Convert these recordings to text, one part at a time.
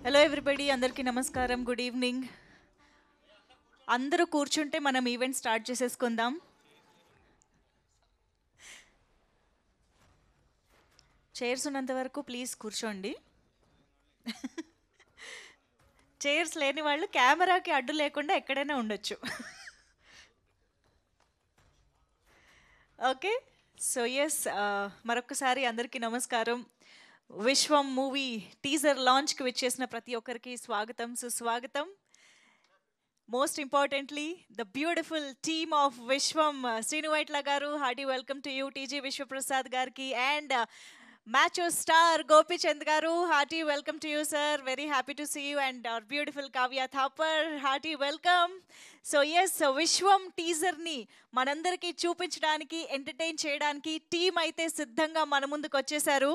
Hello everybody, అందరికీ నమస్కారం. Good evening. అందరూ కూర్చుంటే మనం ఈవెంట్ స్టార్ట్ చేసేసుకుందాం. చైర్స్ ఉన్నంత వరకు ప్లీజ్ కూర్చోండి. చైర్స్ లేని వాళ్ళు కెమెరాకి అడ్డు లేకుండా ఎక్కడైనా ఉండొచ్చు. ఓకే, సో ఎస్, మరొకసారి అందరికీ నమస్కారం. విశ్వం మూవీ టీజర్ లాంచ్కి విచ్చేసిన ప్రతి ఒక్కరికి స్వాగతం, సుస్వాగతం. Most importantly, the beautiful team of Vishwam, Srinu Vaitla garu, hearty welcome to you, TG Vishwaprasad garki, and Macho star Gopi Chand garu, hearty welcome to you, sir. Very happy to see you, and our beautiful Kavya Thapar, hearty welcome. So yes, Vishwam teaser ni manandariki చూపించడానికి entertain చేయడానికి team అయితే సిద్ధంగా మన ముందుకు వచ్చేసారు.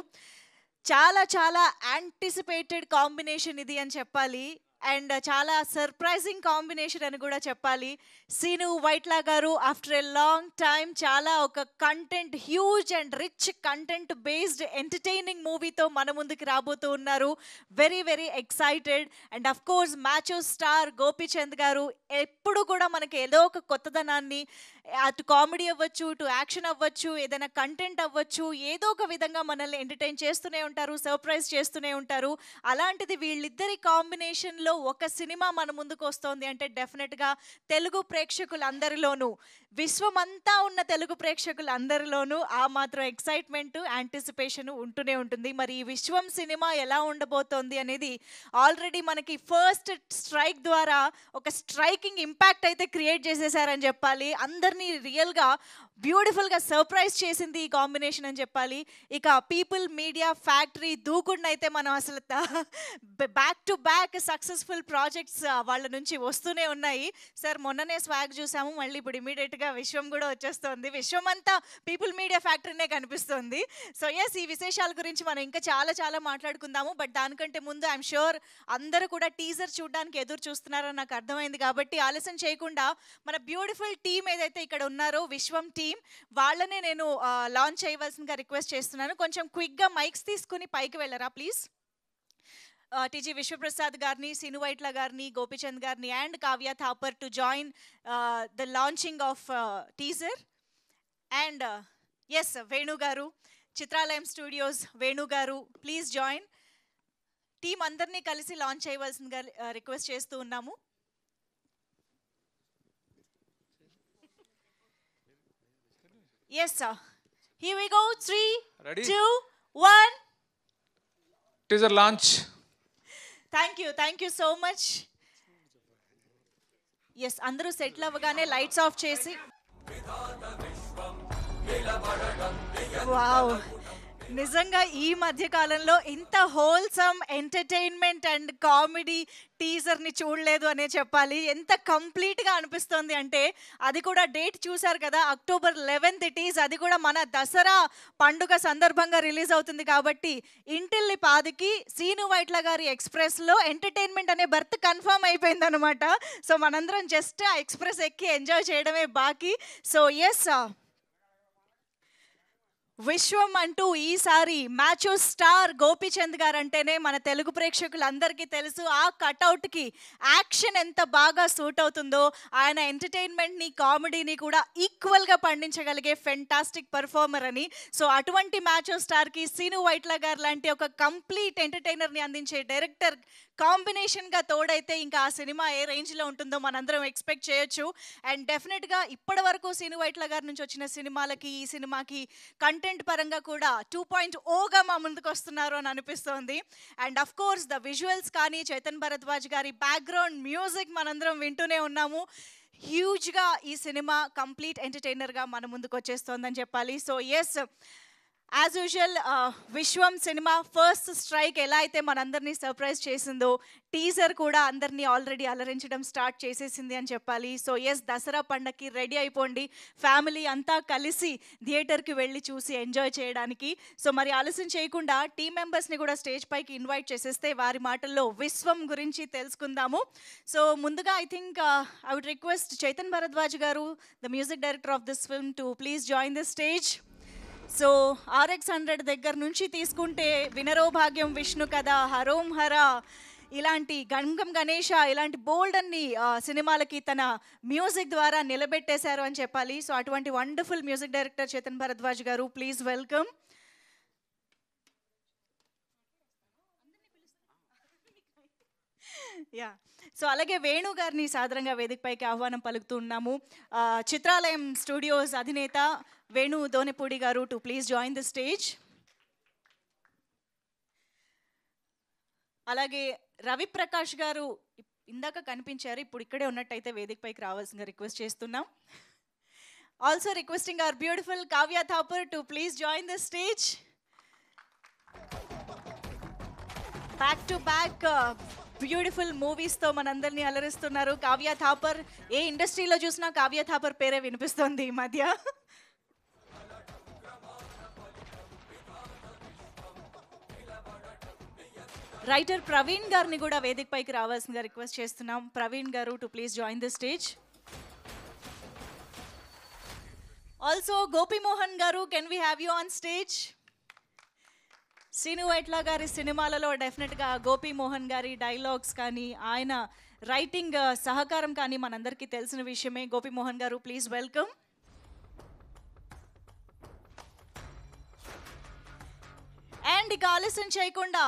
చాలా చాలా anticipated combination ఇది అని చెప్పాలి, అండ్ చాలా సర్ప్రైజింగ్ కాంబినేషన్ అని కూడా చెప్పాలి. సీను వైట్లా గారు ఆఫ్టర్ ఎ లాంగ్ టైమ్ చాలా ఒక content, huge and rich content based entertaining మూవీతో మన ముందుకు రాబోతూ ఉన్నారు. Very very excited. And of course మ్యాచో star Gopichand గారు ఎప్పుడు కూడా మనకి ఏదో ఒక కొత్తదనాన్ని, అటు కామెడీ అవ్వచ్చు, ఇటు యాక్షన్ అవ్వచ్చు, ఏదైనా కంటెంట్ అవ్వచ్చు, ఏదో ఒక విధంగా మనల్ని ఎంటర్టైన్ చేస్తూనే ఉంటారు, సర్ప్రైజ్ చేస్తూనే ఉంటారు. అలాంటిది వీళ్ళిద్దరి కాంబినేషన్లో ఒక సినిమా మన ముందుకు వస్తోంది అంటే డెఫినెట్గా తెలుగు ప్రేక్షకులందరిలోనూ, విశ్వమంతా ఉన్న తెలుగు ప్రేక్షకులందరిలోనూ ఆ మాత్రం ఎక్సైట్మెంట్, యాంటిసిపేషన్ ఉంటూనే ఉంటుంది. మరి ఈ విశ్వం సినిమా ఎలా ఉండబోతోంది అనేది ఆల్రెడీ మనకి ఫస్ట్ స్ట్రైక్ ద్వారా ఒక స్ట్రైకింగ్ ఇంపాక్ట్ అయితే క్రియేట్ చేసేసారని చెప్పాలి. అందరినీ రియల్గా బ్యూటిఫుల్గా సర్ప్రైజ్ చేసింది ఈ కాంబినేషన్ అని చెప్పాలి. ఇక పీపుల్ మీడియా ఫ్యాక్టరీ దూకుడినైతే మనం అసలు back to back successful projects వాళ్ళ నుంచి వస్తూనే ఉన్నాయి. సార్ మొన్ననే స్వాగ్ చూసాము, మళ్ళీ ఇప్పుడు ఇమీడియట్గా విశ్వం కూడా వచ్చేస్తుంది. విశ్వం అంతా పీపుల్ మీడియా ఫ్యాక్టరీనే కనిపిస్తుంది. సో ఎస్, ఈ విశేషాల గురించి మనం ఇంకా చాలా చాలా మాట్లాడుకుందాము. బట్ దానికంటే ముందు ఐఎమ్ షూర్ అందరూ కూడా టీజర్ చూడడానికి ఎదురు చూస్తున్నారని నాకు అర్థమైంది. కాబట్టి ఆలస్యం చేయకుండా మన బ్యూటిఫుల్ టీమ్ ఏదైతే ఇక్కడ ఉన్నారో, విశ్వం టీం, వాళ్ళనే నేను లాంచ్ చేయవలసిందిగా రిక్వెస్ట్ చేస్తున్నాను. కొంచెం క్విక్గా మైక్స్ తీసుకుని పైకి వెళ్ళరా ప్లీజ్. టీజీ విశ్వప్రసాద్ గారిని, సీను వైట్ల గారిని, గోపిచంద్ గారిని and Kavya Thapar to join the launching of teaser. And yes, Venu garu, Chitralayam studios Venu గారు, ప్లీజ్ జాయిన్. టీం అందరినీ కలిసి లాంచ్ చేయవలసిందిగా రిక్వెస్ట్ చేస్తూ ఉన్నాము. Yes, sir. Here we go. 3, Ready? 2, 1. Teaser launch. Thank you so much. Yes, అందరూ సెటిల్ అవ్వగానే లైట్స్ ఆఫ్ చేసి, wow, నిజంగా ఈ మధ్య కాలంలో ఇంత హోల్సమ్ ఎంటర్టైన్మెంట్ అండ్ కామెడీ టీజర్ని చూడలేదు అనే చెప్పాలి. ఎంత కంప్లీట్గా అనిపిస్తుంది అంటే, అది కూడా డేట్ చూశారు కదా, October 11th ఇట్ ఈజ్. అది కూడా మన దసరా పండుగ సందర్భంగా రిలీజ్ అవుతుంది. కాబట్టి ఇంటిల్లి పాదికి సీను వైట్ల గారి ఎక్స్ప్రెస్లో ఎంటర్టైన్మెంట్ అనే బర్త్ కన్ఫర్మ్ అయిపోయింది అనమాట. సో మనందరం జస్ట్ ఆ ఎక్స్ప్రెస్ ఎక్కి ఎంజాయ్ చేయడమే బాకీ. సో ఎస్, విశ్వం అంటూ ఈసారి మ్యాచో స్టార్ గోపీచంద్ గారు అంటేనే మన తెలుగు ప్రేక్షకులందరికీ తెలుసు. ఆ కట్అవుట్కి యాక్షన్ ఎంత బాగా సూట్ అవుతుందో, ఆయన ఎంటర్టైన్మెంట్ని, కామెడీని కూడా ఈక్వల్గా పండించగలిగే ఫెంటాస్టిక్ పర్ఫార్మర్ అని. సో అటువంటి మ్యాచో స్టార్కి సీను వైట్ల గారు లాంటి ఒక కంప్లీట్ ఎంటర్టైనర్ని అందించే డైరెక్టర్ కాంబినేషన్గా తోడైతే ఇంకా ఆ సినిమా ఏ రేంజ్లో ఉంటుందో మనందరం ఎక్స్పెక్ట్ చేయొచ్చు. అండ్ డెఫినెట్గా ఇప్పటి వరకు సీను వైట్ల గారి నుంచి వచ్చిన సినిమాలకి ఈ సినిమాకి కంటెంట్ పరంగా కూడా 2.0గా మా ముందుకు వస్తున్నారు అని అనిపిస్తోంది. And of course the visuals కానీ, చైతన్ భరద్వాజ్ గారి బ్యాక్గ్రౌండ్ మ్యూజిక్ మనందరం వింటూనే ఉన్నాము. హ్యూజ్గా ఈ సినిమా కంప్లీట్ ఎంటర్టైనర్గా మన ముందుకు వచ్చేస్తోందని చెప్పాలి. సో ఎస్, యాజ్ యూజువల్ విశ్వం సినిమా ఫస్ట్ స్ట్రైక్ ఎలా అయితే మనందరినీ సర్ప్రైజ్ చేసిందో, టీజర్ కూడా అందరినీ ఆల్రెడీ అలరించడం స్టార్ట్ చేసేసింది అని చెప్పాలి. సో ఎస్, దసరా పండగకి రెడీ అయిపోండి, ఫ్యామిలీ అంతా కలిసి థియేటర్కి వెళ్ళి చూసి ఎంజాయ్ చేయడానికి. సో మరి ఆలస్యం చేయకుండా టీం మెంబర్స్ని కూడా స్టేజ్ పైకి ఇన్వైట్ చేసేస్తే వారి మాటల్లో విశ్వం గురించి తెలుసుకుందాము. సో ముందుగా I think I would request Chaitan Bharadwaj garu, the music director of this film, to please join the stage. So RX 100 దగ్గర నుంచి తీసుకుంటే వినరో భాగ్యం విష్ణు కథ, హరోం హర, ఇలాంటి గంగం గణేష ఇలాంటి బోల్డ్ అన్ని సినిమాలకి తన మ్యూజిక్ ద్వారా నిలబెట్టేశారు అని చెప్పాలి. సో అటువంటి wonderful music director Chetan Bharadwaj గారు, ప్లీజ్ వెల్కమ్. యా, సో అలాగే వేణు గారిని సాదరంగా వేదికపైకి ఆహ్వానం పలుకుతున్నాము. చిత్రాలయం స్టూడియోస్ అధినేత వేణు దోనెపూడి గారు to please join the stage. అలాగే రవి ప్రకాష్ గారు ఇందాక కనిపించారు, ఇప్పుడు ఇక్కడే ఉన్నట్టయితే వేదికపైకి రావాల్సిందిగా రిక్వెస్ట్ చేస్తున్నాం. Also requesting our beautiful Kavya Thapar to please join the stage. Back to back beautiful మూవీస్తో మనందరినీ అలరిస్తున్నారు కావ్య థాపర్. ఏ ఇండస్ట్రీలో చూసినా కావ్య థాపర్ పేరే వినిపిస్తుంది ఈ మధ్య. రైటర్ ప్రవీణ్ గారిని కూడా వేదికపైకి రావాల్సిందిగా రిక్వెస్ట్ చేస్తున్నాం. Praveen garu to please join the stage. Also Gopimohan garu, can we have you on stage? Sreenu Vaitla గారి సినిమాలలో డెఫినెట్గా గోపిమోహన్ గారి డైలాగ్స్ కానీ ఆయన రైటింగ్ సహకారం కానీ మనందరికీ తెలిసిన విషయమే. గోపిమోహన్ గారు, ప్లీజ్ వెల్కమ్. అండ్ ఇక ఆలస్యం చేయకుండా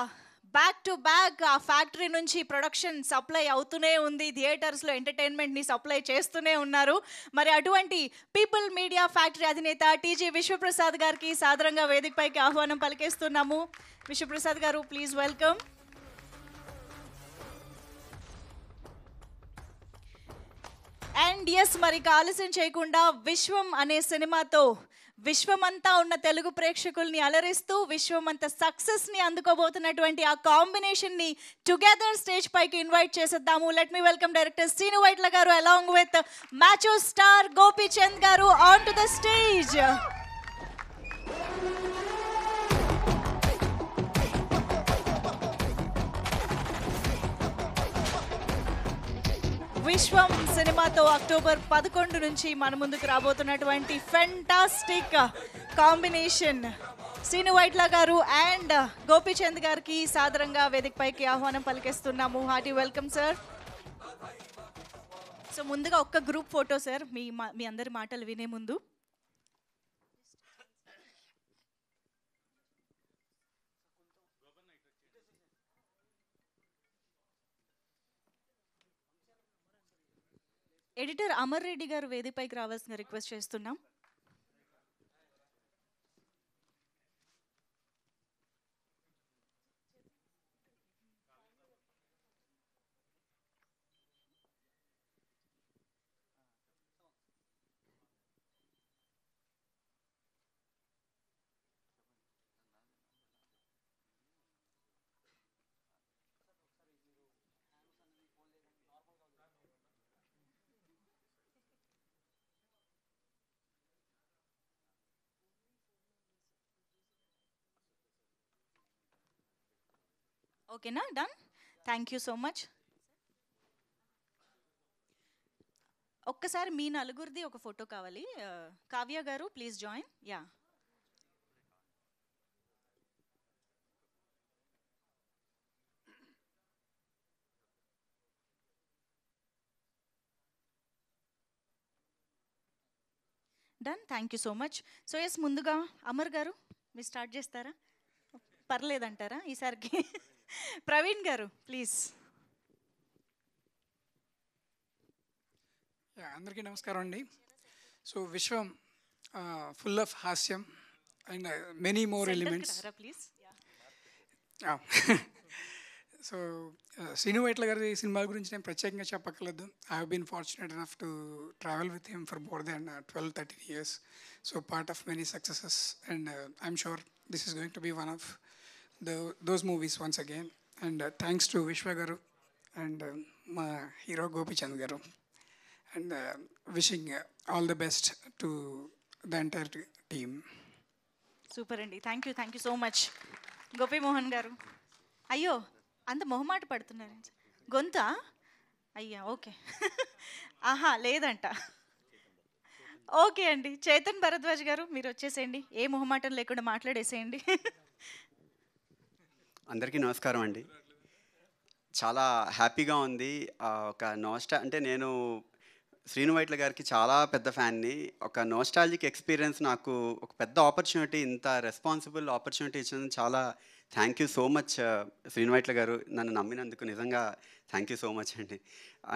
బ్యాక్ టు బ్యాక్ ఆ ఫ్యాక్టరీ నుంచి ప్రొడక్షన్ సప్లై అవుతూనే ఉంది, థియేటర్స్లో ఎంటర్టైన్మెంట్ని సప్లై చేస్తూనే ఉన్నారు. మరి అటువంటి పీపుల్ మీడియా ఫ్యాక్టరీ అధినేత టీజీ విశ్వప్రసాద్ గారికి సాదరంగా వేదికపైకి ఆహ్వానం పలికేస్తున్నాము. విశ్వప్రసాద్ గారు, ప్లీజ్ వెల్కమ్. అండ్ ఎస్, మరి ఆలస్యం చేయకుండా విశ్వం అనే సినిమాతో విశ్వమంతా ఉన్న తెలుగు ప్రేక్షకుల్ని అలరిస్తూ విశ్వమంతా సక్సెస్ని అందుకోబోతున్నటువంటి ఆ కాంబినేషన్ని టుగెదర్ స్టేజ్ పైకి ఇన్వైట్ చేసేద్దాము. Let me welcome director Sreenu Vaitla garu along with macho star Gopichand garu on to the stage. Viswam సినిమాతో అక్టోబర్ 11 నుంచి మన ముందుకు రాబోతున్నటువంటి ఫెంటాస్టిక్ కాంబినేషన్ శ్రీను వైట్ల గారు అండ్ గోపీచంద్ గారికి సాదరంగా వేదికపైకి ఆహ్వానం పలికేస్తున్నాము. Hearty welcome sir. సో ముందుగా ఒక్క గ్రూప్ ఫోటో సార్, మీ అందరి మాటలు వినే ముందు. ఎడిటర్ అమర్ రెడ్డి గారు వేదికపైకి రావాల్సిన రిక్వెస్ట్ చేస్తున్నాం. ఓకేనా, done. Thank you so much. ఒక్కసారి మీ నలుగురిది ఒక ఫోటో కావాలి. Kavya garu, please join. Yeah, done. Thank you so much. So yes, ముందుగా అమర్ గారు మీరు స్టార్ట్ చేస్తారా? పర్లేదంటారా ఈసారికి? ప్రవీణ్ గారు, ప్లీజ్. అందరికీ నమస్కారం అండి. సో విశ్వం ఫుల్ ఆఫ్ హాస్యం and many more elements. Please. So Srinu Vaitla గారి సినిమాల గురించి నేను ప్రత్యేకంగా చెప్పక్కర్లేదు. I have been fortunate enough to travel with him for more than 12-13 years. So part of many successes and I'm sure this is going to be one of those movies once again. And thanks to Vishwa garu and my hero Gopichand garu, and wishing all the best to the entire team. Super అండి, thank you so much. Gopimohan garu, అయ్యో అంత మొహమాట పడుతున్నారు గొంత? అయ్యా okay. ఆహా లేదంట. Okay అండి, చేతన్ భరద్వాజ్ గారు మీరు వచ్చేసేయండి, ఏ మొహమాటం లేకుండా మాట్లాడేసేయండి. అందరికీ నమస్కారం అండి. చాలా హ్యాపీగా ఉంది. ఒక అంటే నేను శ్రీను వైట్ల గారికి చాలా పెద్ద ఫ్యాన్ని. ఒక నోస్టాల్జిక్ ఎక్స్పీరియన్స్ నాకు ఒక పెద్ద ఆపర్చునిటీ, ఇంత రెస్పాన్సిబుల్ ఆపర్చునిటీ ఇచ్చినందుకు చాలా thank you so much Srinu Vaitla గారు. నన్ను నమ్మినందుకు నిజంగా థ్యాంక్ యూ సో మచ్ అండి.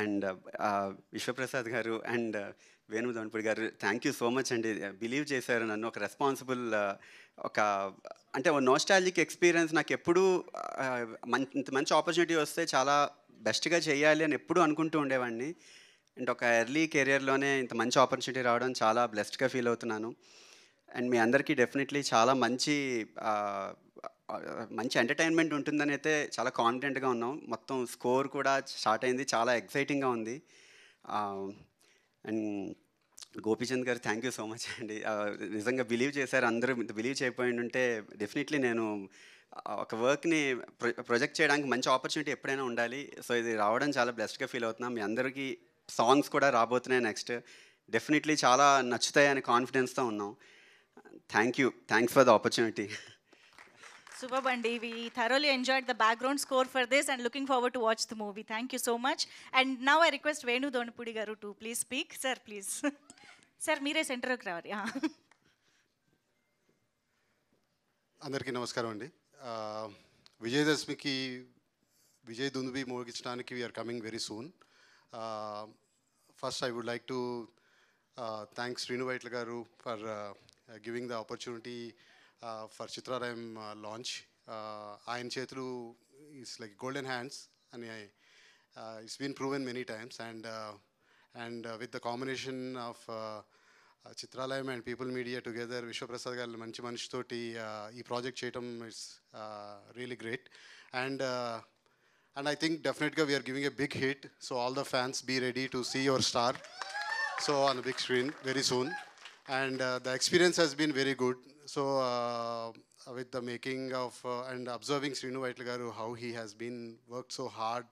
అండ్ విశ్వప్రసాద్ గారు అండ్ వేణు దొనపూడి గారు థ్యాంక్ యూ సో మచ్ అండి. బిలీవ్ చేశారు నన్ను. ఒక రెస్పాన్సిబుల్ ఒక అంటే నోస్టాలజిక్ ఎక్స్పీరియన్స్ నాకు ఎప్పుడూ ఇంత మంచి ఆపర్చునిటీ వస్తే చాలా బెస్ట్గా చేయాలి అని ఎప్పుడూ అనుకుంటూ ఉండేవాడిని. అండ్ ఒక ఎర్లీ కెరియర్లోనే ఇంత మంచి ఆపర్చునిటీ రావడం చాలా బ్లెస్డ్గా ఫీల్ అవుతున్నాను. అండ్ మీ అందరికీ డెఫినెట్లీ చాలా మంచి ఎంటర్టైన్మెంట్ ఉంటుందని అయితే చాలా కాన్ఫిడెంట్గా ఉన్నాం. మొత్తం స్కోర్ కూడా స్టార్ట్ అయింది, చాలా ఎక్సైటింగ్గా ఉంది. అండ్ గోపీచంద్ గారు థ్యాంక్ యూ సో మచ్ అండి. నిజంగా బిలీవ్ చేశారు. అందరూ బిలీవ్ చేయకపోయి ఉంటే డెఫినెట్లీ నేను ఒక వర్క్ని ప్రొజెక్ట్ చేయడానికి మంచి ఆపర్చునిటీ ఎప్పుడైనా ఉండాలి. సో ఇది రావడం చాలా బ్లెస్డ్గా ఫీల్ అవుతున్నాం. మీ అందరికీ సాంగ్స్ కూడా రాబోతున్నాయి నెక్స్ట్. డెఫినెట్లీ చాలా నచ్చుతాయని కాన్ఫిడెన్స్తో ఉన్నాం. Thanks for the opportunity. Superb Bandi, we thoroughly enjoyed the background score for this and looking forward to watch the movie. Thank you so much. And now I request Venu Donapudi garu to please speak. Sir, please. Sir, meere center ku ravali. అందరికీ నమస్కారం అండి. విజయదశమికి విజయ్ దుందుబి మోగించడానికి we're coming very soon. First I would like to thanks Sreenu Vaitla garu for giving the opportunity for Chitralaya launch. Ayan Chetulu is like golden hands, and it's been proven many times. And with the combination of Chitralaya and People Media together, Vishwaprasad garu manchi manishi toti ee project cheyadam is really great. And I think definitely we are giving a big hit. So all the fans be ready to see your star. So on the big screen very soon. And the experience has been very good. So with the making of and observing Srinu Vaitla garu, how he has been worked so hard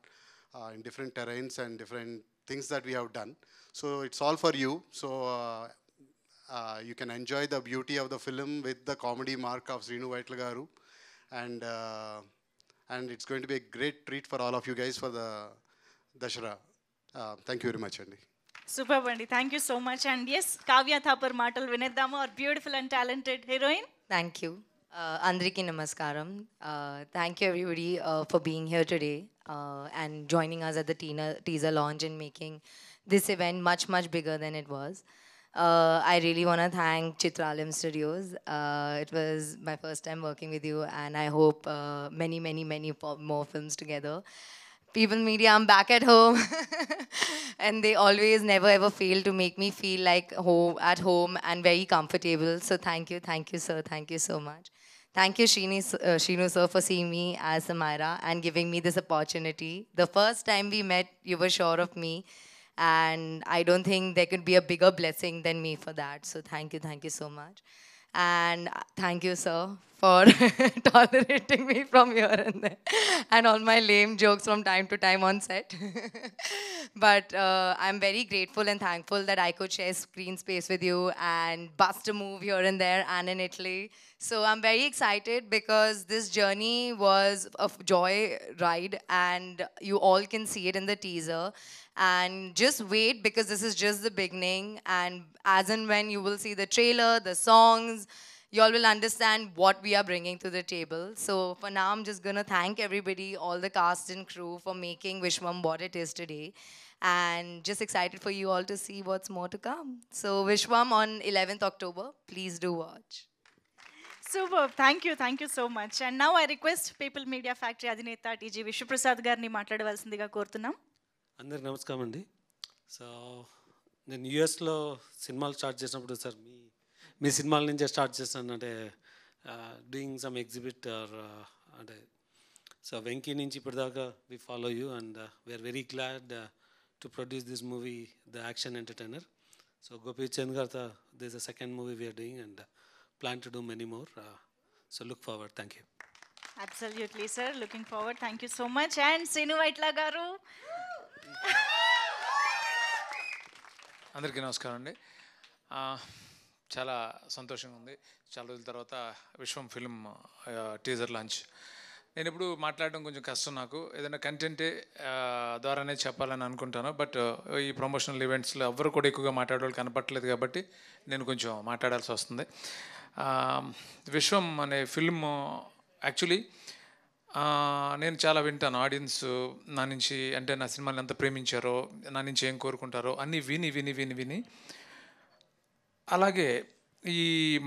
in different terrains and different things that we have done. So it's all for you. So you can enjoy the beauty of the film with the comedy mark of Srinu Vaitla garu. And it's going to be a great treat for all of you guys for the Dashara. Thank you very much, Andy. Superb Bandi, thank you so much. And yes, Kavya Thapar Matal Vinedama, our beautiful and talented heroine. Thank you. Andriki Namaskaram. Thank you everybody for being here today and joining us at the teaser launch and making this event much, much bigger than it was. I really want to thank Chitralayam Studios. It was my first time working with you, and I hope many, many, many more films together. People Media, I'm back at home. And they always never ever fail to make me feel like at home and very comfortable. So thank you sir, thank you so much. Thank you Shinu sir for seeing me as Samira and giving me this opportunity. The first time we met, you were sure of me, and I don't think there could be a bigger blessing than me for that. So thank you so much. And thank you, sir, for tolerating me from here and there and all my lame jokes from time to time on set. But I'm very grateful and thankful that I could share screen space with you and bust a move here and there and in Italy. So I'm very excited because this journey was a joy ride, and you all can see it in the teaser. And just wait, because this is just the beginning. And as and when you will see the trailer, the songs, you all will understand what we are bringing to the table. So for now, I'm just going to thank everybody, all the cast and crew, for making Vishwam what it is today. And just excited for you all to see what's more to come. So Vishwam on 11th October, please do watch. Superb. Thank you so much. And now I request People Media Factory Adhineta TG Vishwaprasad garni మాట్లాడవలసిందిగా కోరుతున్నాం. అందరికి నమస్కారం అండి. So నేను యూఎస్లో సినిమాలు start చేసినప్పుడు sir మీ సినిమాల నుంచే స్టార్ట్ చేస్తాను. అంటే డూయింగ్ సమ్ ఎగ్జిబిట్ ఆర్ అంటే సో వెంకీ నుంచి ఇప్పటిదాకా we follow you and we're very glad to produce this movie the action entertainer. So Gopichand గారితో this the second movie we're doing and plan to do many more. So look forward. Thank you. Absolutely, sir. Looking forward. Thank you so much. And Srinu Vaitla garu. అందరికీ నమస్కారం అండి. చాలా సంతోషంగా ఉంది. చాలా రోజుల తర్వాత విశ్వం ఫిల్మ్ టీజర్ లాంచ్. నేను ఇప్పుడు మాట్లాడడం కొంచెం కష్టం నాకు, ఏదైనా కంటెంటే ద్వారానే చెప్పాలని అనుకుంటాను. బట్ ఈ ప్రమోషనల్ ఈవెంట్స్లో ఎవ్వరు కూడా ఎక్కువగా మాట్లాడేవాళ్ళు కనపట్లేదు కాబట్టి నేను కొంచెం మాట్లాడాల్సి వస్తుంది. విశ్వం అనే ఫిల్మ్ యాక్చువల్లీ నేను చాలా వింటాను. ఆడియన్స్ నా నుంచి, అంటే నా సినిమాని ఎంత ప్రేమించారో, నా నుంచి ఏం కోరుకుంటారో అన్నీ విని విని విని విని అలాగే ఈ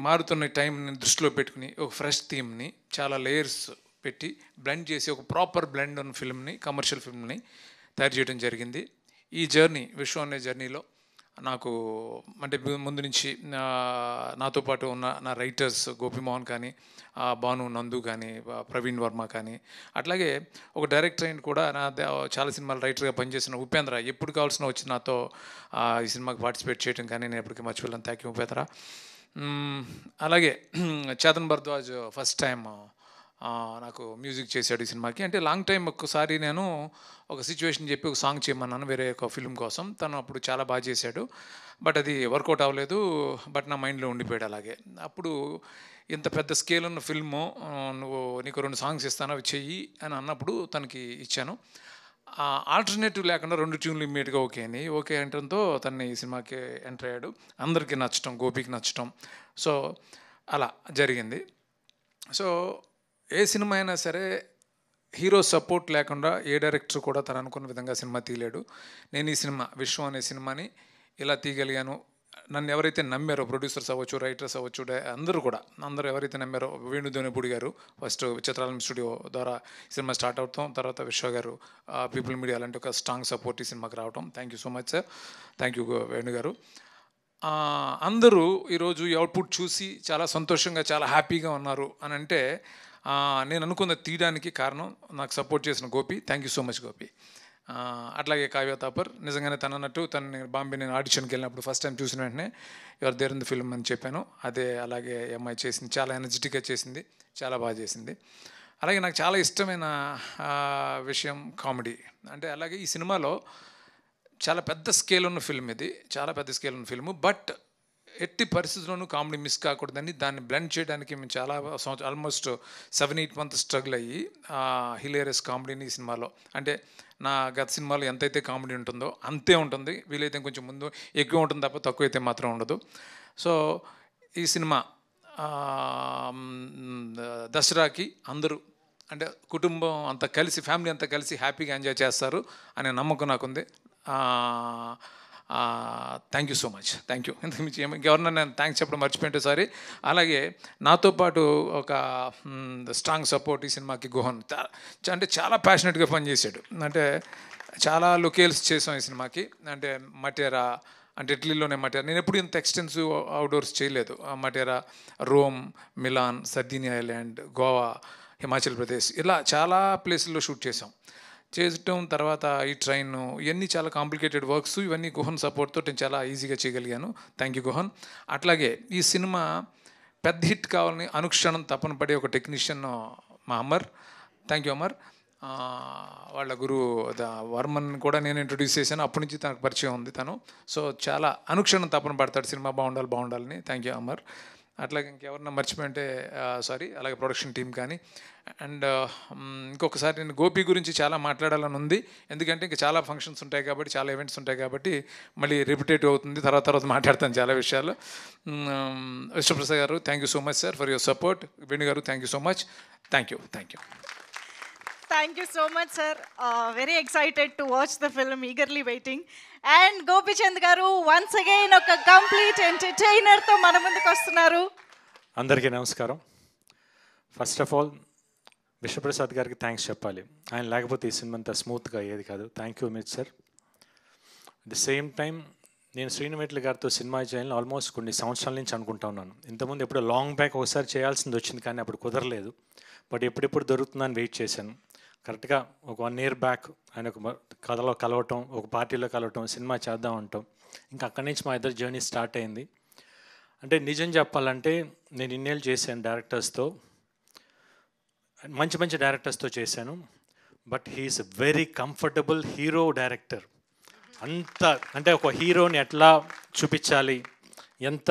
మారుతున్న టైంని దృష్టిలో పెట్టుకుని ఒక ఫ్రెష్ థీమ్ని చాలా లేయర్స్ పెట్టి బ్లెండ్ చేసి ఒక ప్రాపర్ బ్లెండ్ ఉన్న ఫిల్మ్ని, కమర్షియల్ ఫిల్మ్ని తయారు చేయడం జరిగింది. ఈ జర్నీ, విశ్వం అనే జర్నీలో నాకు అంటే ముందు నుంచి నాతో పాటు ఉన్న నా రైటర్స్ గోపిమోహన్ కానీ, భాను నందు కానీ, ప్రవీణ్ వర్మ కానీ, అట్లాగే ఒక డైరెక్టర్ అయిన కూడా నా చాలా సినిమాలు రైటర్గా పనిచేసిన ఉపేంద్ర ఎప్పుడు కావాల్సిన వచ్చి నాతో ఈ సినిమాకి పార్టిసిపేట్ చేయడం కానీ నేను ఎప్పటికీ మర్చిపోలేను. Thank you Upendra. అలాగే చేతన్ భరద్వాజ్ ఫస్ట్ టైం నాకు మ్యూజిక్ చేశాడు ఈ సినిమాకి. అంటే లాంగ్ టైం ఒక్కసారి నేను ఒక సిచ్యువేషన్ చెప్పి ఒక సాంగ్ చేయమన్నాను వేరే ఒక ఫిల్మ్ కోసం. తను అప్పుడు చాలా బాగా చేశాడు, బట్ అది వర్కౌట్ అవ్వలేదు. బట్ నా మైండ్లో ఉండిపోయాడు అలాగే. అప్పుడు ఇంత పెద్ద స్కేల్ ఉన్న ఫిల్ము, నీకు 2 సాంగ్స్ ఇస్తాను అవి చెయ్యి అని అన్నప్పుడు తనకి ఇచ్చాను. ఆల్టర్నేటివ్ లేకుండా 2 ట్యూన్లు ఇమ్మీడియట్గా ఓకే అంటంతో తనని ఈ సినిమాకి ఎంటర్ అయ్యాడు. అందరికీ నచ్చటం, గోపికి నచ్చటం, సో అలా జరిగింది. సో ఏ సినిమా అయినా సరే హీరో సపోర్ట్ లేకుండా ఏ డైరెక్టర్ కూడా తను అనుకున్న విధంగా సినిమా తీయలేడు. నేను ఈ సినిమా విశ్వం అనే సినిమాని ఇలా తీయగలిగాను. నన్ను ఎవరైతే నమ్మారో, ప్రొడ్యూసర్స్ అవ్వచ్చు, రైటర్స్ అవ్వచ్చు, అందరూ ఎవరైతే నమ్మారో, వేణుధోనిపూడి గారు ఫస్ట్ చిత్రాలం స్టూడియో ద్వారా సినిమా స్టార్ట్ అవుతాం, తర్వాత విశ్వ గారు, పీపుల్ మీడియా అలాంటి ఒక స్ట్రాంగ్ సపోర్ట్ ఈ సినిమాకి రావటం. Thank you so much sir. Thank you Venu గారు. అందరూ ఈరోజు ఈ అవుట్పుట్ చూసి చాలా సంతోషంగా, చాలా హ్యాపీగా ఉన్నారు అని అంటే నేను అనుకున్న తీయడానికి కారణం నాకు సపోర్ట్ చేసిన Gopi. Thank you so much Gopi. అట్లాగే కావ్య తాపర్, నిజంగానే తను అన్నట్టు బాంబే నేను ఆడిషన్కి వెళ్ళినప్పుడు ఫస్ట్ టైం చూసిన వెంటనే ఎవరు దేర్ ఇన్ ది ఫిల్మ్ అని చెప్పాను. అదే అలాగే అమ్మాయి చేసింది, చాలా ఎనర్జెటిక్గా చేసింది, చాలా బాగా చేసింది. అలాగే నాకు చాలా ఇష్టమైన విషయం కామెడీ. అంటే అలాగే ఈ సినిమాలో చాలా పెద్ద స్కేల్ ఉన్న ఫిల్మ్, ఇది చాలా పెద్ద స్కేల్ ఉన్న ఫిల్ము, బట్ ఎట్టి పరిస్థితుల్లోనూ కామెడీ మిస్ కాకూడదని దాన్ని బ్లెండ్ చేయడానికి మేము చాలా ఆల్మోస్ట్ 7-8 మంత్స్ స్ట్రగుల్ అయ్యి హిలేరియస్ కామెడీని ఈ సినిమాలో, అంటే నా గత సినిమాలో ఎంతైతే కామెడీ ఉంటుందో అంతే ఉంటుంది, వీలైతే కొంచెం ముందు ఎక్కువ ఉంటుంది తప్ప తక్కువ అయితే మాత్రం ఉండదు. సో ఈ సినిమా దసరాకి అందరూ అంటే కుటుంబం అంతా కలిసి, ఫ్యామిలీ అంతా కలిసి హ్యాపీగా ఎంజాయ్ చేస్తారు అనే నమ్మకం నాకుంది. Thank you so much. Thank you. ఇంకెవరన్నా నేను థ్యాంక్స్ చెప్పడం మర్చిపోయింటే సారీ. అలాగే నాతో పాటు ఒక స్ట్రాంగ్ సపోర్ట్ ఈ సినిమాకి గుహన్, అంటే చాలా ప్యాషనెట్గా పనిచేశాడు. అంటే చాలా లొకేల్స్ చేసాం ఈ సినిమాకి. అంటే మటేరా, అంటే ఇటలీలోనే మటేరా, నేను ఎప్పుడు ఇంత ఎక్స్టెన్సివ్ అవుట్డోర్స్ చేయలేదు. Matera, Rome, Milan, Sardinia island, Goa, Himachal Pradesh, ఇలా చాలా ప్లేసుల్లో షూట్ చేసాం. చేయటం తర్వాత ఈ ట్రైన్, ఇవన్నీ చాలా కాంప్లికేటెడ్ వర్క్స్, ఇవన్నీ గుహన్ సపోర్ట్తో నేను చాలా ఈజీగా చేయగలిగాను. Thank you Guhan. అట్లాగే ఈ సినిమా పెద్ద హిట్ కావాలని అనుక్షణం తపన పడే ఒక టెక్నీషియన్ మా అమర్. Thank you Amar. వాళ్ళ గురువు వర్మన్ కూడా నేను ఇంట్రొడ్యూస్ చేశాను, అప్పటి నుంచి తనకు పరిచయం ఉంది తను. సో చాలా అనుక్షణం తపన పడతాడు సినిమా బాగుండాలని. Thank you Amar. అట్లాగే ఇంకెవరన్నా మర్చిపోయింటే సారీ. అలాగే ప్రొడక్షన్ టీం కానీ. అండ్ ఇంకొకసారి నేను గోపి గురించి చాలా మాట్లాడాలని ఉంది, ఎందుకంటే ఇంకా చాలా ఫంక్షన్స్ ఉంటాయి కాబట్టి, చాలా ఈవెంట్స్ ఉంటాయి కాబట్టి మళ్ళీ రిపిటేటివ్ అవుతుంది. తర్వాత మాట్లాడతాను చాలా విషయాలు. Vishnuprasad garu, thank you so much sir for your support. Venu garu, thank you so much. Thank you. Thank you so much, sir. Very excited to watch the film, eagerly waiting. And Gopi Chand garu, once again, oka complete entertainer tho mana munduku vastunaru. అందరికీ నమస్కారం. First of all Vishwaprasad గారికి thanks చెప్పాలి. ఆయన లేకపోతే ఈ cinema అంతా స్మూత్గా అయ్యేది కాదు. థ్యాంక్ యూ మిట్ sir. At the same time నేను శ్రీనువైట్ల గారితో సినిమా చేయాలని ఆల్మోస్ట్ కొన్ని సంవత్సరాల నుంచి అనుకుంటా ఉన్నాను. ఇంతకుముందు ఎప్పుడో లాంగ్ బ్యాక్ ఒకసారి చేయాల్సింది వచ్చింది, కానీ అప్పుడు కుదరలేదు. బట్ ఎప్పుడెప్పుడు దొరుకుతుందని వెయిట్ చేశాను. కరెక్ట్గా ఒక 1 year బ్యాక్ ఆయన ఒక కథలో కలవటం, ఒక పార్టీలో కలవటం, సినిమా చేద్దాం అంటాం. ఇంకా అక్కడి నుంచి మా ఇద్దరు జర్నీ స్టార్ట్ అయింది. అంటే నిజం చెప్పాలంటే నేను ఇన్నేళ్ళు చేశాను డైరెక్టర్స్తో, మంచి డైరెక్టర్స్తో చేశాను. But he is very comfortable hero director. అంత అంటే ఒక హీరోని ఎట్లా చూపించాలి, ఎంత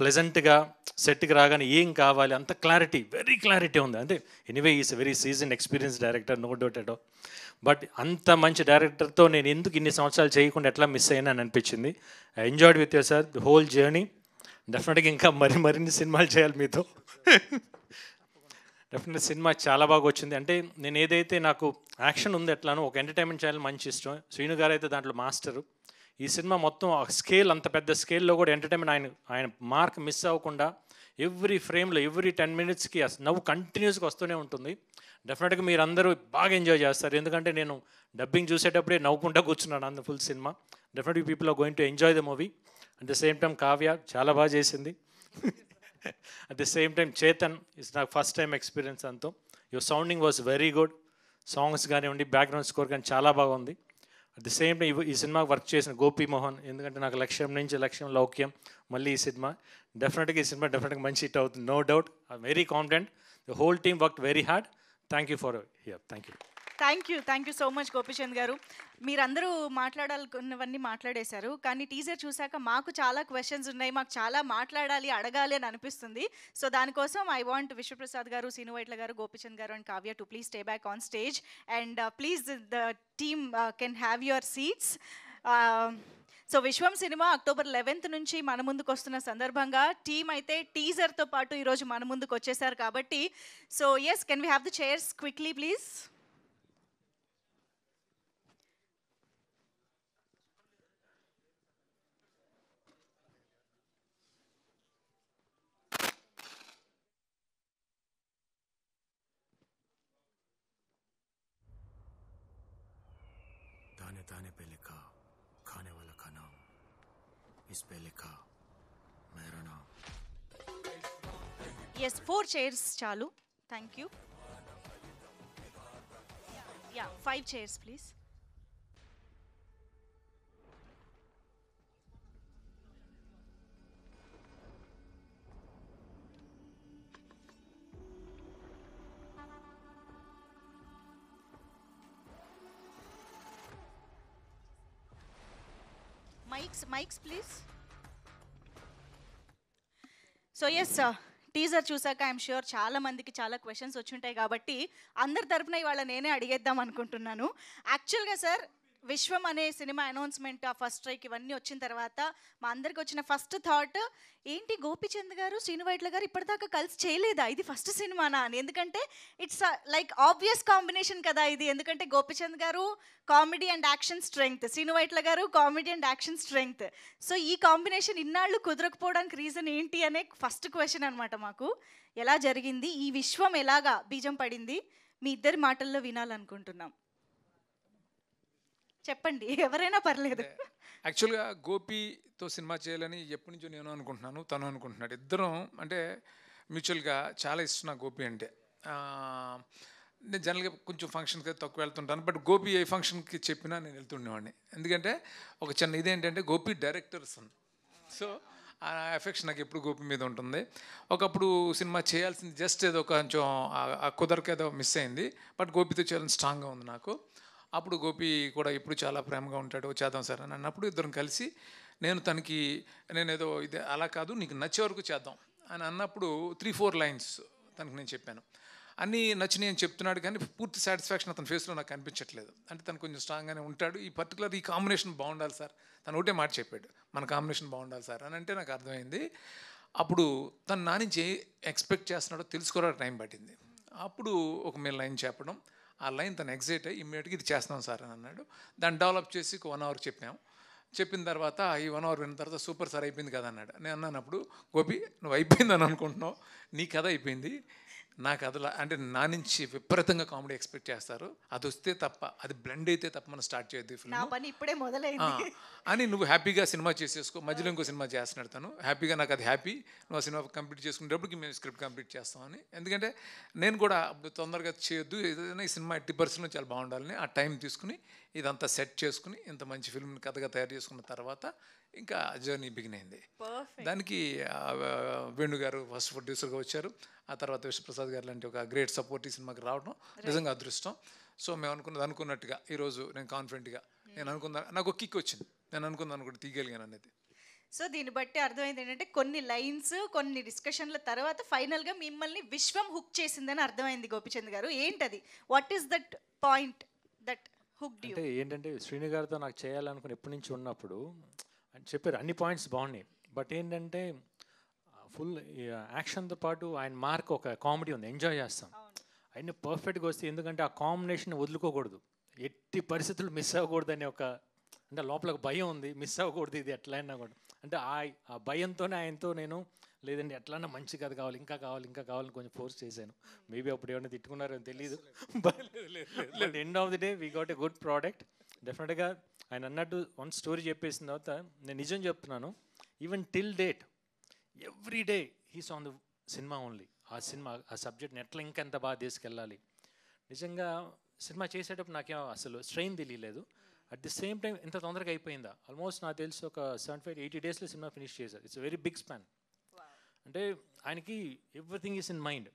ప్లెజెంట్గా సెట్కి రాగానే ఏం కావాలి అంత క్లారిటీ, వెరీ క్లారిటీ ఉంది. అంటే anyway is very seasoned experience director, no doubt at all. But అంత మంచి డైరెక్టర్తో నేను ఎందుకు ఇన్ని సంవత్సరాలు చేయకుండా ఎట్లా మిస్ అయినా అని అనిపించింది. I enjoyed with you sir the whole journey. డెఫినెట్గా ఇంకా మరిన్ని సినిమాలు చేయాలి మీతో. డెఫినెట్గా సినిమా చాలా బాగా వచ్చింది. అంటే నేను ఏదైతే నాకు యాక్షన్ ఉంది ఎట్లానో ఒక ఎంటర్టైన్మెంట్ చేయాలి మంచి ఇష్టం. శ్రీను గారు అయితే దాంట్లో మాస్టరు. ఈ సినిమా మొత్తం స్కేల్, అంత పెద్ద స్కేల్లో కూడా ఎంటర్టైన్మెంట్ ఆయన మార్క్ మిస్ అవ్వకుండా ఎవ్రీ ఫ్రేమ్లో ఎవ్రీ 10 minutesకి నవ్వు కంటిన్యూస్గా వస్తూనే ఉంటుంది. డెఫినెట్గా మీరు అందరూ బాగా ఎంజాయ్ చేస్తారు. ఎందుకంటే నేను డబ్బింగ్ చూసేటప్పుడే నవ్వుకుంటా కూర్చున్నాను అంత full cinema. Definitely people are going to enjoy the movie. At the same time Kavya చాలా బాగా చేసింది. At the same time Chetan it's నాకు ఫస్ట్ టైం ఎక్స్పీరియన్స్ అంతా. Your sounding was very good. Songs కానివ్వండి, బ్యాక్గ్రౌండ్ స్కోర్ కానీ చాలా బాగుంది. అట్ ది సేమ్ టైం ఈ సినిమాకి వర్క్ చేసిన గోపి మోహన్, ఎందుకంటే నాకు లక్ష్యం నుంచి లక్ష్యం లౌక్యం, మళ్ళీ ఈ సినిమా డెఫినెట్గా డెఫినెట్గా మంచి హిట్ అవుతుంది, no doubt. I very confident. The whole team work very hard. Thank you for here. Thank you so much Gopichand garu. మీరందరూ మాట్లాడాలనుకున్నవన్నీ మాట్లాడేశారు, కానీ టీజర్ చూశాక మాకు చాలా క్వశ్చన్స్ ఉన్నాయి, మాకు చాలా మాట్లాడాలి, అడగాలి అని అనిపిస్తుంది. సో దానికోసం ఐ వాంట్ విశ్వప్రసాద్ గారు, సీను వైట్ల గారు, Gopichand garu and Kavya to please stay back on stage and please the team can have your seats. So Vishwam cinema October 11th నుంచి మన ముందుకు వస్తున్న సందర్భంగా టీమ్ అయితే టీజర్తో పాటు ఈరోజు మన ముందుకు వచ్చేసారు కాబట్టి, so yes, can we have the chairs quickly please. ताने पे लिखा खाने वाला का नाम, इस पे लिखा मेरा नाम. ఎస్, 4 chairs చాలు. Thank you. Yeah, 5 chairs please. Mics please. So yes, teaser చూసాక ఐఎమ్ ష్యూర్ చాలా మందికి చాలా క్వశ్చన్స్ వచ్చుంటాయి కాబట్టి అందరి తరపున ఇవాళ నేనే అడిగేద్దాం అనుకుంటున్నాను. యాక్చువల్గా సార్, విశ్వం అనే సినిమా అనౌన్స్మెంట్, ఆ ఫస్ట్ స్ట్రైక్ ఇవన్నీ వచ్చిన తర్వాత మా అందరికి వచ్చిన ఫస్ట్ థాట్ ఏంటి, గోపిచంద్ గారు, శ్రీను వైట్ల గారు ఇప్పటిదాకా కలిసి చేయలేదా, ఇది ఫస్ట్ సినిమానా అని. ఎందుకంటే ఇట్స్ లైక్ ఆబ్వియస్ కాంబినేషన్ కదా ఇది. ఎందుకంటే Gopichand garu comedy and action strength, Sreenu Vaitla garu comedy and action strength. So ఈ కాంబినేషన్ ఇన్నాళ్ళు కుదరకపోవడానికి రీజన్ ఏంటి అనే ఫస్ట్ క్వశ్చన్ అనమాట మాకు. ఎలా జరిగింది, ఈ విశ్వం ఎలాగా బీజం పడింది, మీ ఇద్దరి మాటల్లో వినాలనుకుంటున్నాం. చెప్పండి, ఎవరైనా పర్లేదు. యాక్చువల్గా గోపితో సినిమా చేయాలని ఎప్పటి నుంచో నేను అనుకుంటున్నాను, తను అనుకుంటున్నాడు. ఇద్దరం అంటే మ్యూచువల్గా చాలా ఇష్టం నాకు గోపి అంటే. నేను జనరల్గా కొంచెం ఫంక్షన్కి తక్కువ వెళ్తుంటాను, బట్ గోపి ఏ ఫంక్షన్కి చెప్పినా నేను వెళ్తుండేవాడిని. ఎందుకంటే ఒక చిన్న ఇదేంటంటే గోపి డైరెక్టర్ సన్, సో ఆ ఎఫెక్షన్ నాకు ఎప్పుడు గోపి మీద ఉంటుంది. ఒకప్పుడు సినిమా చేయాల్సింది జస్ట్ ఏదో కొంచెం కుదరక ఏదో మిస్ అయింది, బట్ గోపితో చేయాలని స్ట్రాంగ్గా ఉంది నాకు. అప్పుడు గోపి కూడా ఇప్పుడు చాలా ప్రేమగా ఉంటాడు, చేద్దాం సార్ అని అన్నప్పుడు ఇద్దరం కలిసి నేను ఏదో ఇది అలా కాదు, నీకు నచ్చే వరకు చేద్దాం అని అన్నప్పుడు 3-4 lines తనకు నేను చెప్పాను. అన్నీ నచ్చినాయి అని చెప్తున్నాడు, కానీ పూర్తి సాటిస్ఫాక్షన్ అతని ఫేస్లో నాకు కనిపించట్లేదు. అంటే తను కొంచెం స్ట్రాంగ్గానే ఉంటాడు. ఈ కాంబినేషన్ బాగుండాలి సార్, తను ఒకటే మాట చెప్పాడు, మన కాంబినేషన్ బాగుండాలి సార్ అని. అంటే నాకు అర్థమైంది. అప్పుడు తను నా నుంచి ఎక్స్పెక్ట్ చేస్తున్నాడో తెలుసుకోవడానికి టైం పట్టింది. అప్పుడు ఒక మీరు లైన్ చెప్పడం, ఆ లైన్ తను ఎగ్జైట్ అయ్యి ఇమ్మీడియట్గా ఇది చేస్తాం సార్ అని అన్నాడు. దాన్ని డెవలప్ చేసి 1 hour చెప్పాము. చెప్పిన తర్వాత ఈ 1 hour విన్న తర్వాత సూపర్ సార్ అయిపోయింది కదా అన్నాడు. నేను అన్నప్పుడు, గోపి నువ్వు అయిపోయిందని అనుకుంటున్నావు, నీ కథ అయిపోయింది, నా కథలో అంటే నా నుంచి విపరీతంగా కామెడీ ఎక్స్పెక్ట్ చేస్తారు, అది వస్తే తప్ప, అది బ్లెండ్ అయితే తప్ప మనం స్టార్ట్ చేయొద్దు ఫిల్మ్ ఇప్పుడే మొదలైంది అని నువ్వు హ్యాపీగా సినిమా చేసేసుకో. మధ్యలో ఇంకో సినిమా చేస్తున్నాడు తను, హ్యాపీగా నాకు అది హ్యాపీ, నువ్వు ఆ సినిమా కంప్లీట్ చేసుకునేటప్పటికి మేము స్క్రిప్ట్ కంప్లీట్ చేస్తామని. ఎందుకంటే నేను కూడా తొందరగా చేయొద్దు, ఏదైనా ఈ సినిమా 80% చాలా బాగుండాలని ఆ టైం తీసుకుని ఇదంతా సెట్ చేసుకుని ఇంత మంచి ఫిల్మ్ని కథగా తయారు చేసుకున్న తర్వాత ఇంకా జర్నీ బిగిన్ అయింది. దానికి వేణు గారు ఫస్ట్ ప్రొడ్యూసర్గా వచ్చారు, ఆ తర్వాత విశ్వప్రసాద్ గారు లాంటి ఒక గ్రేట్ సపోర్ట్ ఈ సినిమాకి రావడం నిజంగా అదృష్టం. సో మేము అనుకున్నట్టుగా ఈరోజు నేను కాన్ఫిడెంట్గా నాకు ఒక కిక్ వచ్చింది, నేను అనుకున్నాను కూడా తీయగలిగాను అనేది. సో దీన్ని బట్టి అర్థమైంది ఏంటంటే కొన్ని లైన్స్ కొన్ని డిస్కషన్ల తర్వాత ఫైనల్గా మిమ్మల్ని విశ్వం హుక్ చేసిందని అర్థమైంది గోపిచంద్ గారు. ఏంటది? What is that point that hooked you? అంటే ఏంటంటే శ్రీను గారితో నాకు చేయాలనుకుని ఎప్పటి నుంచి ఉన్నప్పుడు అని చెప్పారు, అన్ని పాయింట్స్ బాగున్నాయి. బట్ ఏంటంటే ఫుల్ యాక్షన్తో పాటు ఆయన మార్క్ ఒక కామెడీ ఉంది, ఎంజాయ్ చేస్తాం. ఆయన పర్ఫెక్ట్గా వస్తే, ఎందుకంటే ఆ కాంబినేషన్ వదులుకోకూడదు, ఎట్టి పరిస్థితులు మిస్ అవ్వకూడదు అనే ఒక, అంటే లోపల ఒక భయం ఉంది, మిస్ అవ్వకూడదు ఇది ఎట్లయినా కూడా. అంటే ఆ భయంతోనే ఆయనతో నేను, లేదండి ఎట్లన్నా మంచి కథ కావాలి, ఇంకా కావాలి, ఇంకా కావాలని కొంచెం ఫోర్స్ చేశాను. మేబీ అప్పుడు ఏమైనా తిట్టుకున్నారో తెలియదు. But end of the day we got a good product. డెఫినెట్గా ఆయన అన్నట్టు వన్ స్టోరీ చెప్పేసిన తర్వాత నేను నిజం చెప్తున్నాను, even till date every day he's on the cinema only. ఆ సినిమా ఆ సబ్జెక్ట్ని ఎట్లా ఇంకెంత బాగా తీసుకెళ్ళాలి. నిజంగా సినిమా చేసేటప్పుడు నాకేం అసలు స్ట్రెయిన్ తెలియలేదు. అట్ ది సేమ్ టైం ఇంత తొందరగా అయిపోయిందా, ఆల్మోస్ట్ నాకు తెలిసి ఒక 75-80 డేస్లో సినిమా ఫినిష్ చేశారు. It's very big span. అంటే ఆయనకి ఎవ్రీథింగ్ ఈస్ ఇన్ మైండ్.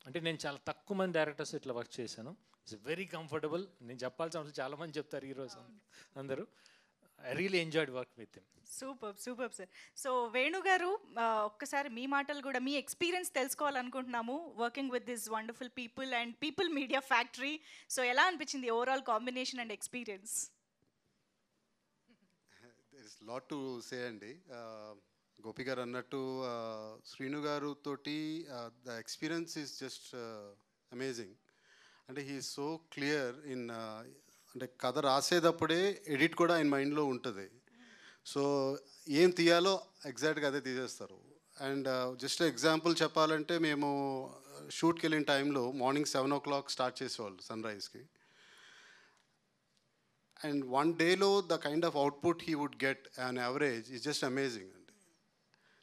అంటే నేను చాలా తక్కువ మంది డైరెక్టర్స్ ఇట్లా వర్క్ చేశాను. It's very comfortable. నేను చెప్పాల్సిన అవసరం చాలామంది చెప్తారు ఈరోజు అందరూ. I really enjoyed work with him. Super super sir. So Venu గారు, ఒక్కసారి మీ మాటలు కూడా, మీ ఎక్స్పీరియన్స్ తెలుసుకోవాలనుకుంటున్నాము working with this wonderful people and people Media factory. So ఎలా అనిపించింది overall combination and experience? There is lot to say అండి. గోపి గారు అన్నట్టు శ్రీను గారు తోటి the experience is just amazing. అంటే he is so clear in, అంటే కథ రాసేటప్పుడే ఎడిట్ కూడా ఆయన మైండ్లో ఉంటుంది. సో ఏం తీయాలో ఎగ్జాక్ట్గా అదే తీసేస్తారు. అండ్ జస్ట్ ఎగ్జాంపుల్ చెప్పాలంటే, మేము షూట్కి వెళ్ళిన టైంలో మార్నింగ్ 7 o'clock స్టార్ట్ చేసేవాళ్ళు సన్రైజ్కి. అండ్ వన్ డేలో the kind of output he would get on average is just amazing అండి.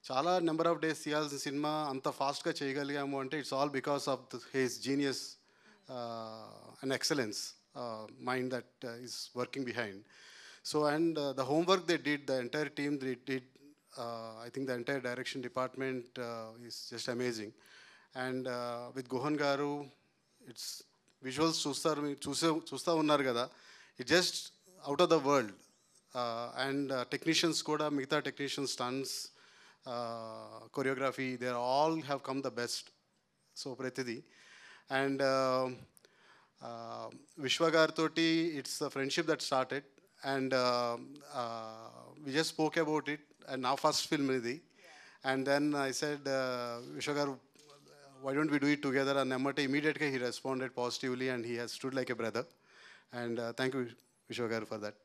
చాలా నెంబర్ ఆఫ్ డేస్ తీయాల్సిన సినిమా అంత ఫాస్ట్గా చేయగలిగాము అంటే it's all because of his genius and excellence mind that is working behind. So and the homework they did, the entire team they did, I think the entire direction department is just amazing. And with Gohan garu, it's visuals చూస్తా ఉన్నారు కదా, it just out of the world. And technicians kuda, మిగతా technicians, stunts, choreography, they all have come the best. So pratidi and Vishwa Gartoti, it's a friendship that started, and we just spoke about it, and now first film idi. And then I said, Vishwa Garu, why don't we do it together? And immediately he responded positively, and he has stood like a brother. And thank you, Vishwa Garu, for that.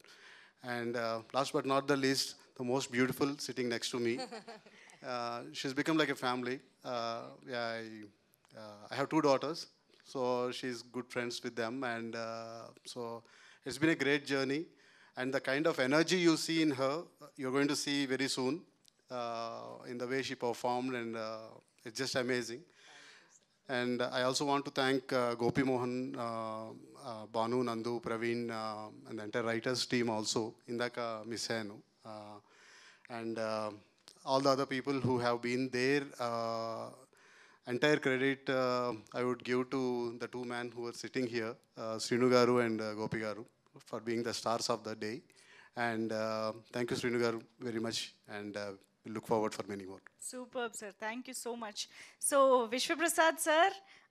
And last but not the least, the most beautiful sitting next to me. She's become like a family. I have 2 daughters. So she's good friends with them, and so it's been a great journey. And the kind of energy you see in her, you're going to see very soon in the way she performed, and it's just amazing. And I also want to thank Gopi Mohan, Banu, Nandu, Praveen, and the entire writers team also, Indaka Misenu, and all the other people who have been there. Entire credit I would give to the 2 men who are sitting here, Srinu Garu and Gopi Garu, for being the stars of the day. And thank you, Srinu Garu, very much, and we look forward for many more. Superb, sir. Thank you so much. So Vishwaprasad sir,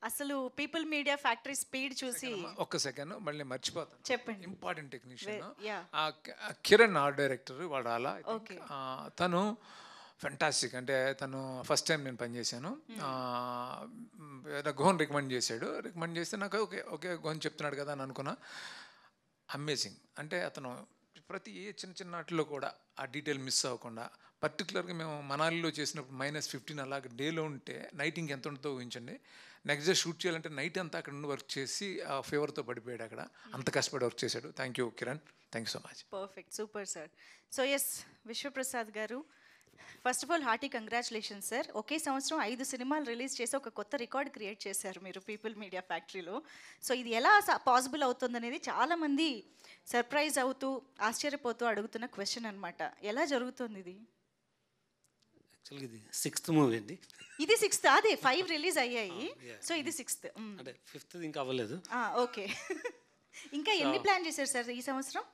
అసలు people Media factory speed చూసి ఒక్క second మళ్ళీ మర్చిపోతాను. చెప్పండి. Important technician Yeah. Kiran, art director, వాడు అలా Okay. తను fantastic. అంటే తను ఫస్ట్ టైం నేను పనిచేశాను. గోహన్ రికమెండ్ చేస్తే నాకు ఓకే ఓకే గోహన్ చెప్తున్నాడు కదా అని అనుకున్నా. అమేజింగ్. అంటే అతను ప్రతి చిన్న వాటిలో కూడా ఆ డీటెయిల్ మిస్ అవ్వకుండా, పర్టికులర్గా మేము మనాలిలో చేసినప్పుడు -15 అలాగ డేలో ఉంటే నైట్ ఇంకెంత ఉంటుందో ఊహించండి. నెక్స్ట్ డే షూట్ చేయాలంటే నైట్ అంతా అక్కడ నుండి వర్క్ చేసి ఆ ఫీవర్తో పడిపోయాడు అక్కడ. అంత కష్టపడి వర్క్ చేశాడు. Thank you Kiran, thank you so much. Perfect, super sir. So S Vishwaprasad garu, first of all hearty congratulations sir. ఒకే సంవత్సరం 5 సినిమాలు రిలీజ్ చేసి ఒక కొత్త రికార్డ్ క్రియేట్ చేశారు మీరు పీపుల్ మీడియా ఫ్యాక్టరీలో. సో ఇది ఎలా పాసిబుల్ అవుతుందనేది చాలామంది సర్ప్రైజ్ అవుతూ ఆశ్చర్యపోతూ అడుగుతున్న క్వశ్చన్ అనమాట. ఎలా జరుగుతుంది ఇది? యాక్చువల్గా ఇది 6th మూవీ అండి. ఇది 6th? అదే 5 రిలీజ్ అయ్యాయి. సో ఇది 6th. అంటే 5th ఇంకా అవ్వలేదు. ఓకే. ఇంకా ఎన్ని ప్లాన్ చేశారు సార్ ఈ సంవత్సరం?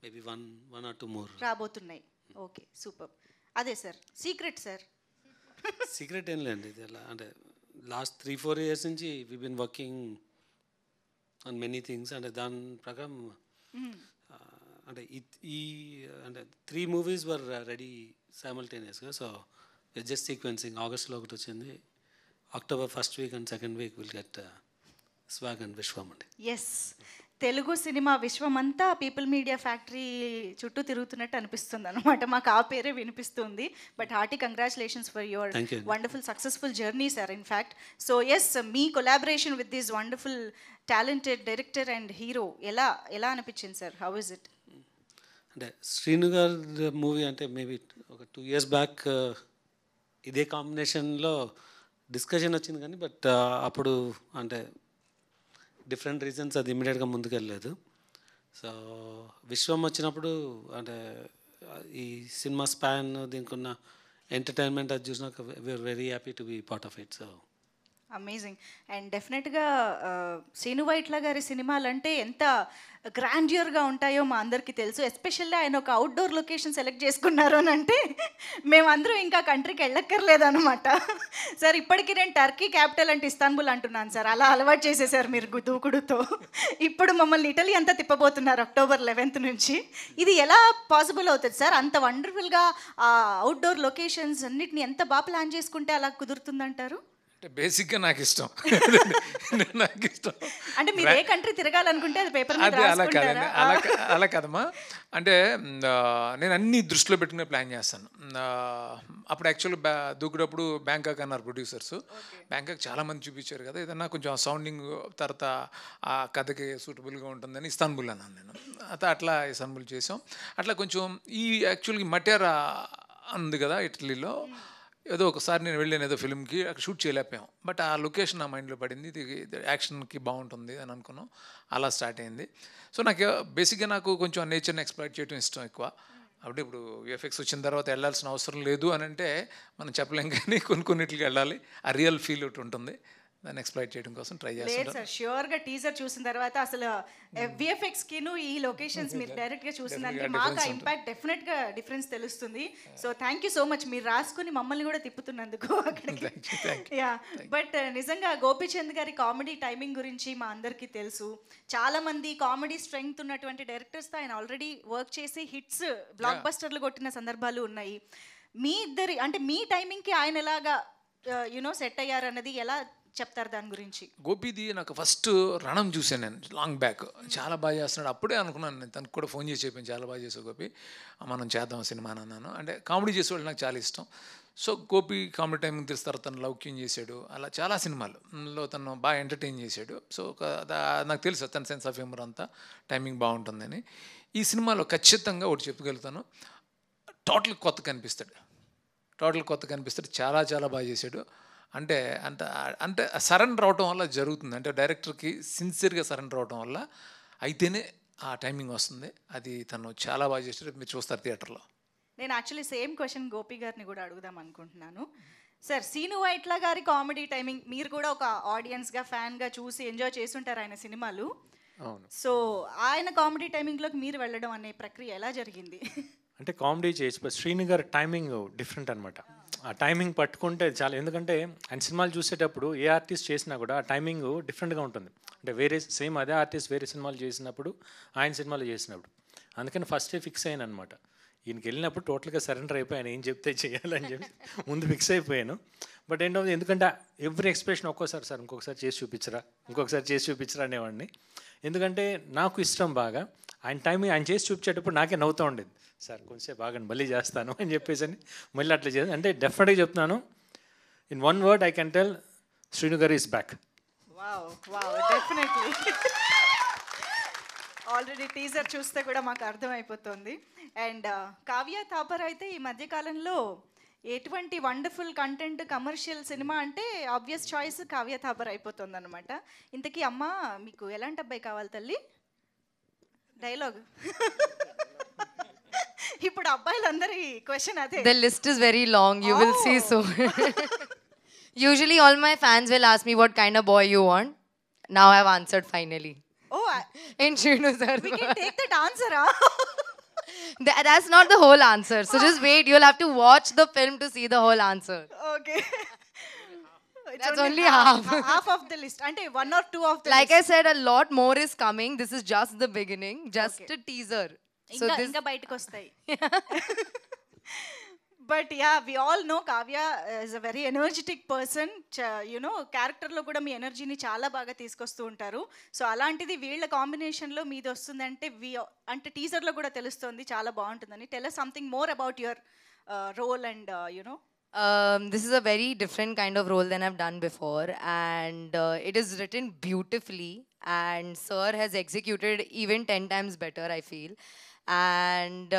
మేబీ 1 or 2 more రాబోతున్నాయి. Okay, super. అదే సార్ సీక్రెట్ సార్. సీక్రెట్ ఏం లేండి, ఇది ఎలా అంటే లాస్ట్ 3-4 years నుంచి we been working on many things. అంటే దాని ప్రకారం అంటే ఈ అంటే 3 movies వర్ రెడీ సైమల్టేనియస్గా. So just sequencing. ఆగస్ట్లో ఒకటి వచ్చింది, October 1st week and 2nd week will get Swag and Viswam అండి. ఎస్, తెలుగు సినిమా విశ్వమంతా పీపుల్ మీడియా ఫ్యాక్టరీ చుట్టూ తిరుగుతున్నట్టు అనిపిస్తుంది అనమాట. మాకు ఆ పేరే వినిపిస్తుంది. But hearty congratulations for your Thank you. Wonderful successful journey sir. In fact so yes, మీ collaboration with this wonderful talented director and hero ఎలా అనిపించింది సార్? How is it? అంటే శ్రీను గారి మూవీ అంటే మేబీ ఒక 2 years బ్యాక్ ఇదే కాంబినేషన్లో డిస్కషన్ వచ్చింది, కానీ బట్ అప్పుడు అంటే డిఫరెంట్ రీజన్స్ అది ఇమీడియట్గా ముందుకెళ్ళలేదు. సో విశ్వం వచ్చినప్పుడు అంటే ఈ సినిమా స్పాన్, దీనికి ఉన్న ఎంటర్టైన్మెంట్ అది చూసినాక we are very happy to be part of it. So amazing. And డెఫినెట్గా శ్రీను వైట్ల గారి సినిమాలు అంటే ఎంత గ్రాండ్యూర్గా ఉంటాయో మా అందరికీ తెలుసు. ఎస్పెషల్లీ ఆయన ఒక అవుట్డోర్ లొకేషన్ సెలెక్ట్ చేసుకున్నారు అని అంటే మేమందరం ఇంకా కంట్రీకి వెళ్ళక్కర్లేదన్నమాట. సార్ ఇప్పటికీ నేను టర్కీ క్యాపిటల్ అంటే ఇస్తాన్బుల్ అంటున్నాను సార్, అలా అలవాటు చేసేసారు మీరు దూకుడుతో. ఇప్పుడు మమ్మల్ని ఇటలీ అంతా తిప్పబోతున్నారు October 11th నుంచి. ఇది ఎలా పాసిబుల్ అవుతుంది సార్? అంత వండర్ఫుల్గా అవుట్డోర్ లొకేషన్స్ అన్నిటిని ఎంత బాగా ప్లాన్ చేసుకుంటే అలా కుదురుతుందంటారు? అంటే బేసిక్గా నాకు ఇష్టం. నాకు ఇష్టం అంటే మీరు ఏ కంట్రీ తిరగాలనుకుంటే అది పేపర్ మీద అదే అలా కాదండి, రాసుకుంటారా? అలా కాదమ్మా. అంటే నేను అన్ని దృష్టిలో పెట్టుకునే ప్లాన్ చేస్తాను. అప్పుడు యాక్చువల్గా దూకుడప్పుడు బ్యాంకాక్ అన్నారు ప్రొడ్యూసర్స్. బ్యాంకాక్ చాలామంది చూపించారు కదా, ఏదన్నా కొంచెం సౌండింగ్ తర్వాత ఆ కథకి సూటబుల్గా ఉంటుందని ఇస్తాన్బుల్ అన్నాను నేను. అట్లా ఇస్తాన్బుల్ చేసాం. అట్లా కొంచెం ఈ యాక్చువల్గా మటేరా ఉంది కదా ఇటలీలో, ఏదో ఒకసారి నేను వెళ్ళాను ఏదో ఫిల్మ్కి, అక్కడ షూట్ చేయలేకపోయాం. బట్ ఆ లొకేషన్ నా మైండ్లో పడింది, ఇది యాక్షన్కి బాగుంటుంది అని అనుకున్నాం. అలా స్టార్ట్ అయింది. సో నాకు బేసిక్గా నాకు కొంచెం నేచర్ని ఎక్స్ప్లోర్ చేయడం ఇష్టం ఎక్కువ. అప్పుడు ఇప్పుడు విఎఫ్ఎక్స్ వచ్చిన తర్వాత వెళ్ళాల్సిన అవసరం లేదు అని అంటే మనం చెప్పలేం, కానీ కొన్నిటికి వెళ్ళాలి. ఆ రియల్ ఫీల్ ఒకటి ఉంటుంది, దాన్ని ఎక్స్ప్లోర్ చేయడం కోసం ట్రై లేదు చేస్తాను. సార్, ష్యూర్గా టీజర్ చూసిన తర్వాత అసలు విఎఫ్ఎక్స్కిను ఈ లొకేషన్స్ మీరు డైరెక్ట్గా చూసిన దానికి మాకు ఆ ఇంపాక్ట్ డెఫినెట్గా డిఫరెన్స్ తెలుస్తుంది. So thank you so much, మీరు రాసుకుని మమ్మల్ని కూడా తిప్పుతున్నందుకు అక్కడికి. యా, బట్ నిజంగా గోపీచంద్ గారి కామెడీ టైమింగ్ గురించి మా అందరికీ తెలుసు. చాలామంది కామెడీ స్ట్రెంగ్త్ ఉన్నటువంటి డైరెక్టర్స్తో ఆయన ఆల్రెడీ వర్క్ చేసి హిట్స్ బ్లాక్ బస్టర్లు కొట్టిన సందర్భాలు ఉన్నాయి. మీ ఇద్దరి అంటే మీ టైమింగ్కి ఆయన ఎలాగా సెట్ అయ్యారన్నది ఎలా చెప్తారు దాని గురించి? గోపీది నాకు ఫస్ట్ రణం చూశాను నేను లాంగ్ బ్యాక్, చాలా బాగా చేస్తున్నాడు. అప్పుడే అనుకున్నాను నేను, తనకు కూడా ఫోన్ చేసి చెప్పాను చాలా బాగా చేసావు గోపి, మనం చేద్దాం సినిమా అని అన్నాను. అంటే కామెడీ చేసేవాళ్ళు నాకు చాలా ఇష్టం. సో గోపి కామెడీ టైమింగ్ తెలుస్తారు, తను లౌక్యం చేశాడు, అలా చాలా సినిమాల్లో తను బాగా ఎంటర్టైన్ చేశాడు. సో నాకు తెలుసు తన సెన్స్ ఆఫ్ హ్యూమర్ అంతా టైమింగ్ బాగుంటుందని. ఈ సినిమాలో ఖచ్చితంగా ఒకటి చెప్పగలుగుతాను, టోటల్ కొత్త కనిపిస్తాడు. చాలా చాలా బాగా చేశాడు. అంటే సరెండర్ అవటం వల్ల జరుగుతుంది. అంటే డైరెక్టర్కి సిన్సియర్గా సరెండర్ అవటం వల్ల అయితేనే ఆ టైమింగ్ వస్తుంది. అది తను చాలా బాగా చేశాడు, మీరు చూస్తారు థియేటర్లో. నేను యాక్చువల్లీ సేమ్ క్వశ్చన్ గోపి గారిని కూడా అడుగుదాం అనుకుంటున్నాను. సార్ శ్రీను వైట్ల గారి కామెడీ టైమింగ్ మీరు కూడా ఒక ఆడియన్స్గా ఫ్యాన్గా చూసి ఎంజాయ్ చేస్తుంటారు ఆయన సినిమాలు. అవును. సో ఆయన కామెడీ టైమింగ్లోకి మీరు వెళ్ళడం అనే ప్రక్రియ ఎలా జరిగింది? అంటే కామెడీ చేయొచ్చు, శ్రీను గారి టైమింగ్ డిఫరెంట్ అనమాట. ఆ టైమింగ్ పట్టుకుంటే చాలా, ఎందుకంటే ఆయన సినిమాలు చూసేటప్పుడు ఏ ఆర్టిస్ట్ చేసినా కూడా ఆ టైమింగ్ డిఫరెంట్గా ఉంటుంది. అంటే వేరే సేమ్ అదే ఆర్టిస్ట్ వేరే సినిమాలు చేసినప్పుడు ఆయన సినిమాలు చేసినప్పుడు, అందుకని ఫస్టే ఫిక్స్ అయ్యాను అనమాట. ఈయనకి వెళ్ళినప్పుడు టోటల్గా సరెండర్ అయిపోయాను, ఏం చెప్తే చేయాలని చెప్పి ముందు ఫిక్స్ అయిపోయాను. బట్ ఏంటో ఎందుకంటే ఎవ్రీ ఎక్స్ప్రెషన్ ఒక్కోసారి సార్ ఇంకొకసారి చేసి చూపించరా అనేవాడిని. ఎందుకంటే నాకు ఇష్టం బాగా ఆయన టైమింగ్, ఆయన చేసి చూపించేటప్పుడు నాకే నవ్వుతూ ఉండేది, సార్ కొంచెంసేపు బాగా మళ్ళీ చేస్తాను అని చెప్పేసి మళ్ళీ అట్లా చేసి. అంటే డెఫినెట్గా చెప్తున్నాను, in one word I can tell, Sreenu garu is back. Definitely already teaser చూస్తే కూడా మాకు అర్థమైపోతుంది. అండ్ కావ్య థాపర్ అయితే ఈ మధ్యకాలంలో ఎటువంటి వండర్ఫుల్ కంటెంట్ కమర్షియల్ సినిమా అంటే ఆబ్వియస్ చాయిస్ కావ్య థాపర్ అయిపోతుంది అనమాట. ఇంతకీ అమ్మ మీకు ఎలాంటి అబ్బాయి కావాలి తల్లి? డైలాగ్ ఇప్పుడు అబ్బాయిలందరి క్వశ్చన్ అదే. The list is very long, you will see soon. Usually all my fans will ask me what kind of boy you want. Now I've answered finally. Oh, in Shrinu sir. we can take that answer. That's not the whole answer. So just wait. You'll have to watch the film to see the whole answer. Okay That's only half. Half of the list అంటే 1 or 2 of the Like I said, a lot more is coming. This is just the beginning, just Okay. a teaser. So ఇంకా this, ఇంకా బయటకు వస్తాయి. But yeah we all know Kavya is a very energetic person. You know క్యారెక్టర్లో కూడా మీ ఎనర్జీని చాలా బాగా తీసుకొస్తూ ఉంటారు. సో అలాంటిది వీళ్ళ కాంబినేషన్లో మీది వస్తుందంటే అంటే టీజర్లో కూడా తెలుస్తుంది చాలా బాగుంటుందని. Tell us something more about your role and you know. this is a very different kind of role than I've done before, and it is written beautifully, and Sir has executed even 10 times better, I feel. And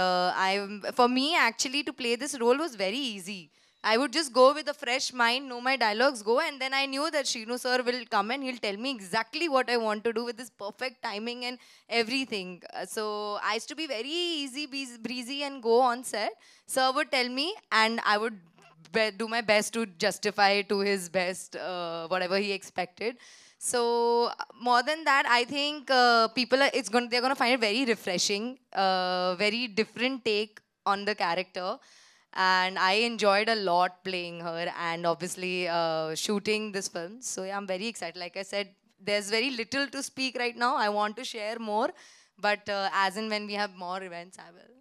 for me, actually, to play this role was very easy. I would just go with a fresh mind, know my dialogues, go, and then I knew that Srinu sir will come and he'll tell me exactly what I want to do with this perfect timing and everything. So I used to be very easy, breezy, and go on set. Sir would tell me, and I would do my best to justify to his best whatever he expected. So more than that, I think they're gonna find it very refreshing, very different take on the character, and I enjoyed a lot playing her and obviously shooting this film. So yeah, I'm very excited. Like I said, there's very little to speak right now. I want to share more, but as and when we have more events, I will.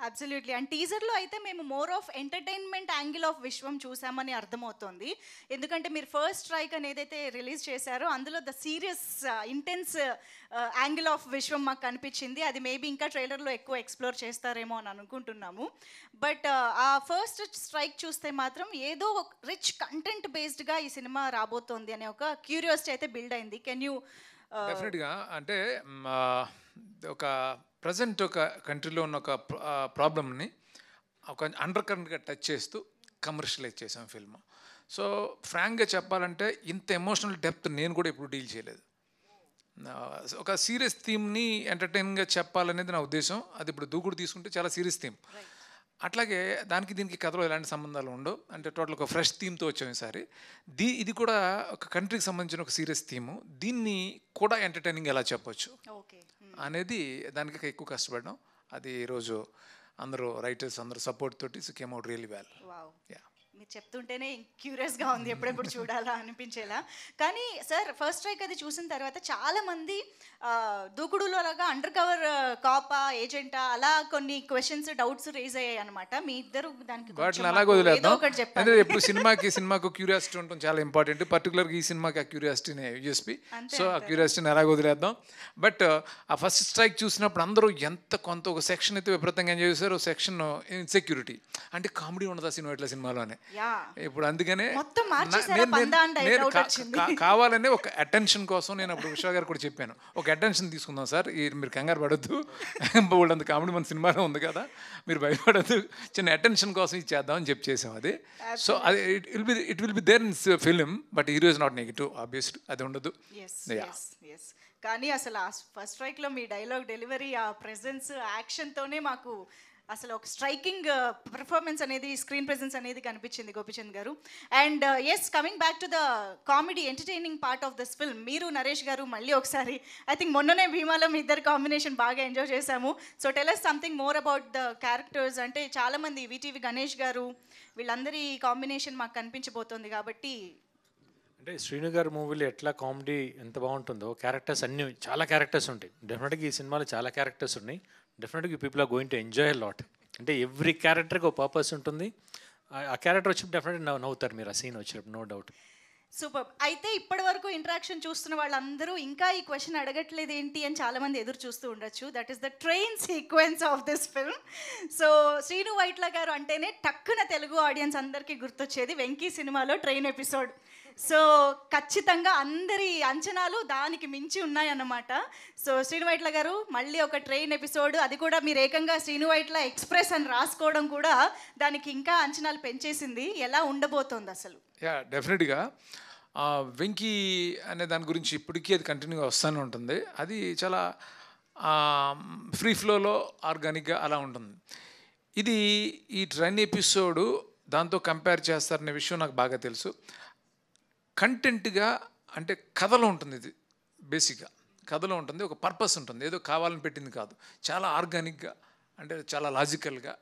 Absolutely. And టీజర్లో అయితే మేము more of entertainment angle of Viswam చూసామని అర్థమవుతుంది. ఎందుకంటే మీరు first strike అని ఏదైతే release చేశారో అందులో the serious intense angle of విశ్వం మాకు కనిపించింది. అది మేబీ ఇంకా ట్రైలర్లో ఎక్కువ ఎక్స్ప్లోర్ చేస్తారేమో అని అనుకుంటున్నాము. బట్ ఆ ఫస్ట్ స్ట్రైక్ చూస్తే మాత్రం ఏదో రిచ్ కంటెంట్ బేస్డ్గా ఈ సినిమా రాబోతోంది అనే ఒక క్యూరియాసిటీ అయితే బిల్డ్ అయింది. Can you? డెఫినెట్గా అంటే ఒక ప్రజెంట్ ఒక కంట్రీలో ఉన్న ఒక ప్రాబ్లమ్ని ఒక అండర్ కరెంట్గా టచ్ చేస్తూ కమర్షియలైజ్ చేసాం ఫిల్మ్. సో ఫ్రాంక్గా చెప్పాలంటే ఇంత ఎమోషనల్ డెప్త్ నేను కూడా ఎప్పుడు డీల్ చేయలేదు. ఒక సీరియస్ థీమ్ని ఎంటర్టైన్గా చెప్పాలనేది నా ఉద్దేశం. అది ఇప్పుడు దూకుడు తీసుకుంటే చాలా సీరియస్ థీమ్. అట్లాగే దానికి దీనికి కథలో ఎలాంటి సంబంధాలు ఉండవు. అంటే టోటల్ ఒక ఫ్రెష్ థీమ్తో వచ్చాం ఈసారి. ఇది కూడా ఒక కంట్రీకి సంబంధించిన ఒక సీరియస్ థీము. దీన్ని కూడా ఎంటర్టైనింగ్ ఎలా చెప్పొచ్చు అనేది దానికి ఎక్కువ కష్టపడ్డాం. అది ఈరోజు అందరూ రైటర్స్ అందరూ సపోర్ట్ తోటి కేమ్ అవుట్ రియల్లీ వెల్. మీరు చెప్తుంటేనే క్యూరియస్గా ఉంది ఎప్పుడెప్పుడు చూడాలా అనిపించేలా. కానీ సార్ ఫస్ట్ స్ట్రైక్ అది చూసిన తర్వాత చాలామంది దూకుడులో లాగా అండర్ కవర్ కాపా ఏజెంటా అలా కొన్ని క్వశ్చన్స్ డౌట్స్ రేజ్ అయ్యాయి అనమాట. మీ ఇద్దరు దానికి వాటిని అలాగే వదిలేద్దాం. అంటే ఎప్పుడు సినిమాకు క్యూరియాసిటీ ఉంటుంది చాలా ఇంపార్టెంట్. పర్టికులర్గా ఈ సినిమాకి ఆ క్యూరియాసిటీనే యూఎస్పీ. సో ఆ క్యూరియాసిటీని అలాగే వదిలేద్దాం. బట్ ఆ ఫస్ట్ స్ట్రైక్ చూసినప్పుడు అందరూ కొంత ఒక సెక్షన్ అయితే విపరీతంగా ఎంజాయ్ చేశారు. ఒక సెక్షన్ ఇన్సెక్యూరిటీ అంటే కామెడీ ఉండదు సినిమాలోనే. ఇప్పుడు అందుకనే కావాలనే ఒక అటెన్షన్ కోసం నేను అప్పుడు ఉషా గారు కూడా చెప్పాను, ఒక అటెన్షన్ తీసుకుందాం సార్, మీరు కంగారు పడద్దు, వాళ్ళంత కామెడీ మన సినిమాలో ఉంది కదా, మీరు భయపడద్దు, చిన్న అటెన్షన్ కోసం ఇచ్చేద్దాం అని చేసాం అది. సో అది it will be there in film, but hero is not negative obviously, అది ఉండదు. కానీ అసలు ఆ ఫస్ట్ స్ట్రైక్లో మీ డైలాగ్ డెలివరీ, ఆ ప్రెజెన్స్, యాక్షన్తోనే మాకు అసలు ఒక స్ట్రైకింగ్ పర్ఫార్మెన్స్ అనేది, స్క్రీన్ ప్రెజెన్స్ అనేది కనిపించింది Gopichand garu. And yes, coming back to the comedy entertaining part of this film, మీరు నరేష్ గారు మళ్ళీ ఒకసారి ఐ థింక్ మొన్ననే భీమాలో మీ ఇద్దరు కాంబినేషన్ బాగా ఎంజాయ్ చేశాము. So tell us something more about the characters. అంటే చాలామంది విటీవీ గణేష్ గారు వీళ్ళందరి కాంబినేషన్ మాకు కనిపించబోతోంది కాబట్టి. అంటే శ్రీను గారి మూవీలో ఎట్లా కామెడీ ఎంత బాగుంటుందో, క్యారెక్టర్స్ అన్నీ చాలా క్యారెక్టర్స్ ఉంటాయి. డెఫినెట్గా ఈ సినిమాలో చాలా క్యారెక్టర్స్ ఉన్నాయి. డెఫినెట్గా people are going to enjoy a lot. అంటే ఎవ్రీ క్యారెక్టర్కి ఒక పర్పస్ ఉంటుంది. ఆ క్యారెక్టర్ వచ్చినప్పుడు డెఫినెట్గా నవ్వుతారు మీరు ఆ సీన్ వచ్చినప్పుడు, నో డౌట్. సూపర్. అయితే ఇప్పటి వరకు ఇంటరాక్షన్ చూస్తున్న వాళ్ళందరూ ఇంకా ఈ క్వశ్చన్ అడగట్లేదు ఏంటి అని చాలామంది ఎదురు చూస్తూ ఉండొచ్చు. That is the train sequence of this film. So Srinu Vaitla గారు అంటేనే టక్కున తెలుగు ఆడియన్స్ అందరికీ గుర్తొచ్చేది వెంకీ సినిమాలో ట్రైన్ ఎపిసోడ్. సో ఖచ్చితంగా అందరి అంచనాలు దానికి మించి ఉన్నాయన్నమాట. సో శ్రీను వైట్ల గారు మళ్ళీ ఒక ట్రైన్ ఎపిసోడ్, అది కూడా మీరు ఏకంగా శ్రీను వైట్ల ఎక్స్ప్రెస్ అని రాసుకోవడం కూడా దానికి ఇంకా అంచనాలు పెంచేసింది. ఎలా ఉండబోతోంది అసలు? యా, డెఫినెట్గా వెంకీ అనే దాని గురించి ఇప్పటికీ అది కంటిన్యూగా వస్తూనే ఉంటుంది. అది చాలా ఫ్రీ ఫ్లోలో ఆర్గానిక్గా అలా ఉంటుంది. ఇది ఈ ట్రైన్ ఎపిసోడు దాంతో కంపేర్ చేస్తారనే విషయం నాకు బాగా తెలుసు. కంటెంట్గా అంటే కథలో ఉంటుంది, ఇది బేసిక్గా కథలో ఉంటుంది, ఒక పర్పస్ ఉంటుంది, ఏదో కావాలని పెట్టింది కాదు, చాలా ఆర్గానిక్గా అంటే చాలా లాజికల్గా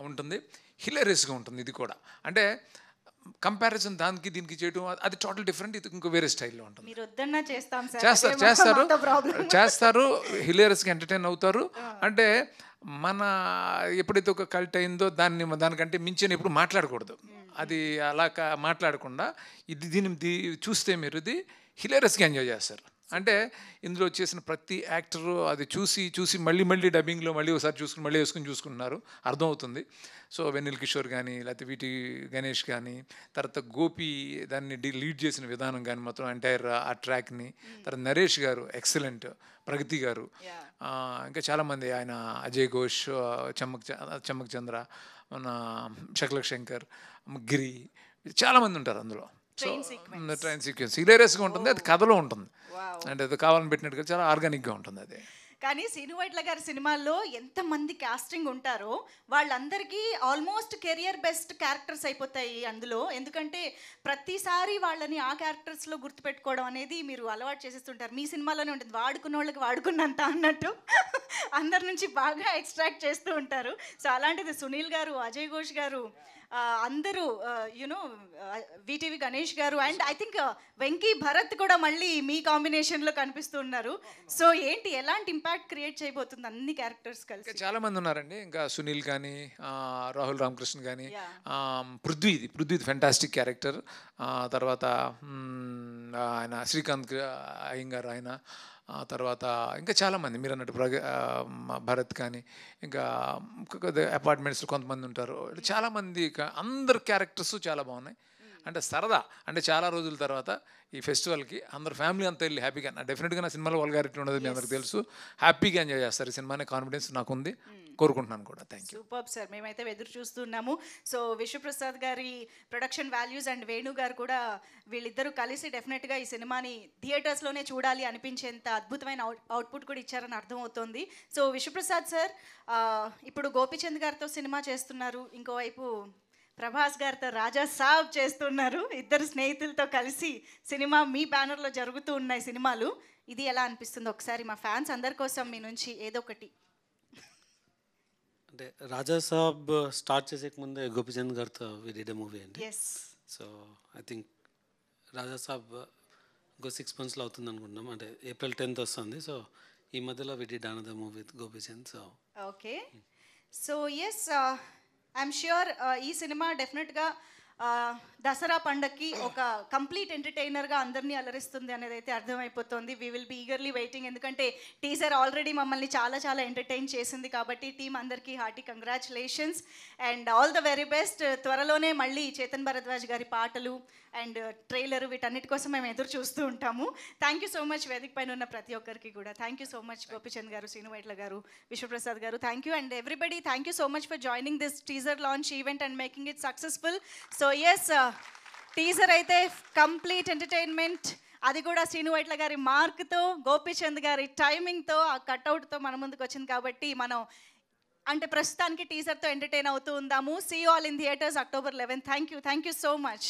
ఉంటుంది, హిలేరియస్గా ఉంటుంది. ఇది కూడా అంటే కంపారిజన్ దానికి దీనికి చేయడం అది టోటల్ డిఫరెంట్, ఇది ఇంకో వేరే స్టైల్లో ఉంటుంది. మీరు వద్దన్నా చేస్తాం సార్, చేస్తారు హిలేరియస్గా ఎంటర్టైన్ అవుతారు. అంటే మన ఎప్పుడైతే ఒక కల్ట్ అయిందో దానికంటే మించిన ఎప్పుడు మాట్లాడకూడదు. అది అలా మాట్లాడకుండా దీన్ని చూస్తే మీరు ఇది హిలేరియస్గా ఎంజాయ్ చేస్తారు. అంటే ఇందులో చేసిన ప్రతి యాక్టరు అది చూసి మళ్ళీ డబ్బింగ్లో మళ్ళీ ఒకసారి చూసుకుని మళ్ళీ చూసుకుంటున్నారు, అర్థమవుతుంది. సో వెన్నెల కిషోర్ కానీ, లేకపోతే వీటి గణేష్ కానీ, తర్వాత గోపి దాన్ని లీడ్ చేసిన విధానం కానీ, మొత్తం ఎంటైర్ ఆ ట్రాక్ని, తర్వాత నరేష్ గారు ఎక్సలెంట్, ప్రగతి గారు, ఇంకా చాలామంది, ఆయన అజయ్ ఘోష్, చమ్మక్ చంద్ర, మన శకలక్ శంకర్, గిరి, చాలామంది ఉంటారు అందులో. సో ట్రైన్ సీక్వెన్స్ హిలేరియస్గా ఉంటుంది, అది కథలో ఉంటుంది, అంటే అది కావాలని పెట్టినట్టుగా చాలా ఆర్గానిక్గా ఉంటుంది అది. కానీ శ్రీను వైట్ల గారి సినిమాల్లో ఎంతమంది కాస్టింగ్ ఉంటారో వాళ్ళందరికీ ఆల్మోస్ట్ కెరియర్ బెస్ట్ క్యారెక్టర్స్ అయిపోతాయి అందులో. ఎందుకంటే ప్రతిసారి వాళ్ళని ఆ క్యారెక్టర్స్లో గుర్తుపెట్టుకోవడం అనేది మీరు అలవాటు చేసేస్తుంటారు. మీ సినిమాలోనే ఉంటుంది, వాడుకున్న వాళ్ళకి వాడుకున్నంత అన్నట్టు అందరి నుంచి బాగా ఎక్స్ట్రాక్ట్ చేస్తూ ఉంటారు. సో అలాంటిది సునీల్ గారు, అజయ్ ఘోష్ గారు, అందరూ యునో విటివి గణేష్ గారు, and I think Venky Bharat కూడా మళ్ళీ మీ కాంబినేషన్లో కనిపిస్తున్నారు. సో ఏంటి, ఎలాంటి ఇంపాక్ట్ క్రియేట్ చేయబోతుంది అన్ని క్యారెక్టర్స్ కలిసి? చాలా మంది ఉన్నారండి, ఇంకా సునీల్ కానీ, రాహుల్ రామకృష్ణ కానీ, పృథ్వీది ఫెంటాస్టిక్ క్యారెక్టర్, తర్వాత ఆయన శ్రీకాంత్ అయ్యంగారు, ఆయన తర్వాత ఇంకా చాలామంది మీరు అన్నట్టు భరత్ కానీ, ఇంకా అపార్ట్మెంట్స్లో కొంతమంది ఉంటారు, చాలామంది, అందరు క్యారెక్టర్స్ చాలా బాగున్నాయి. అంటే సరదా, అంటే చాలా రోజుల తర్వాత ఈ ఫెస్టివల్కి అందరు ఫ్యామిలీ అంతా వెళ్ళి హ్యాపీగా, డెఫినెట్గా నా సినిమాలో వల్గారిటీ ఉండదు మీ అందరికి తెలుసు, హ్యాపీగా ఎంజాయ్ చేస్తారు ఈ సినిమాని, కాన్ఫిడెన్స్ నాకు ఉంది, కోరుకుంటున్నాను కూడా. Thank you. సూపర్ సార్, మేమైతే ఎదురు చూస్తున్నాము. సో విశ్వప్రసాద్ గారి ప్రొడక్షన్ వాల్యూస్ అండ్ వేణు గారు కూడా వీళ్ళిద్దరూ కలిసి డెఫినెట్గా ఈ సినిమాని థియేటర్స్లోనే చూడాలి అనిపించేంత అద్భుతమైన అవుట్పుట్ కూడా ఇచ్చారని అర్థమవుతుంది. సో విశ్వప్రసాద్ సార్ ఇప్పుడు గోపిచంద్ గారితో సినిమా చేస్తున్నారు, ఇంకోవైపు ప్రభాస్ గారితో రాజా సాబ్ చేస్తున్నారు, ఇద్దరు స్నేహితులతో కలిసి సినిమా మీ బ్యానర్లో జరుగుతూ ఉన్నాయి సినిమాలు. ఇది ఎలా అనిపిస్తుంది ఒకసారి మా ఫ్యాన్స్ అందరి కోసం మీ నుంచి ఏదో ఒకటి? అంటే రాజా సాబ్ స్టార్ట్ చేసే ముందే గోపిచంద్ గారితో వి డిడ్ ఎ మూవీ అండి. సో ఐ థింక్ రాజా సాబ్ ఇంకో 6 monthsలో అవుతుంది అనుకుంటున్నాం, అంటే April 10th వస్తుంది. సో ఈ మధ్యలో we did another movie with Gopichand. So okay, so yes I'm sure ఈ సినిమా డెఫినెట్గా దసరా పండగకి ఒక కంప్లీట్ ఎంటర్టైనర్గా అందరినీ అలరిస్తుంది అనేది అయితే అర్థమైపోతుంది. We will be eagerly waiting, ఎందుకంటే టీజర్ ఆల్రెడీ మమ్మల్ని చాలా ఎంటర్టైన్ చేసింది. కాబట్టి టీం అందరికీ hearty congratulations and all the very best. త్వరలోనే మళ్ళీ చేతన్ భరద్వాజ్ గారి పాటలు అండ్ ట్రైలర్ వీటన్నిటి కోసం మేము ఎదురు చూస్తూ ఉంటాము. థ్యాంక్ యూ సో మచ్ వేదిక పైన ఉన్న ప్రతి ఒక్కరికి కూడా. Thank you so much Gopichand garu, Srinu Vaitla garu, Vishwaprasad garu, thank you. And everybody thank you so much for joining this teaser launch event and making it successful. So yes, teaser అయితే కంప్లీట్ ఎంటర్టైన్మెంట్, అది కూడా శ్రీను వైట్ల గారి మార్క్తో, గోపిచంద్ గారి టైమింగ్తో, ఆ కట్అవుట్తో మన ముందుకు వచ్చింది. కాబట్టి మనం అంటే ప్రస్తుతానికి టీజర్తో ఎంటర్టైన్ అవుతూ ఉందాము. See you all in theatres October 11. Thank you so much.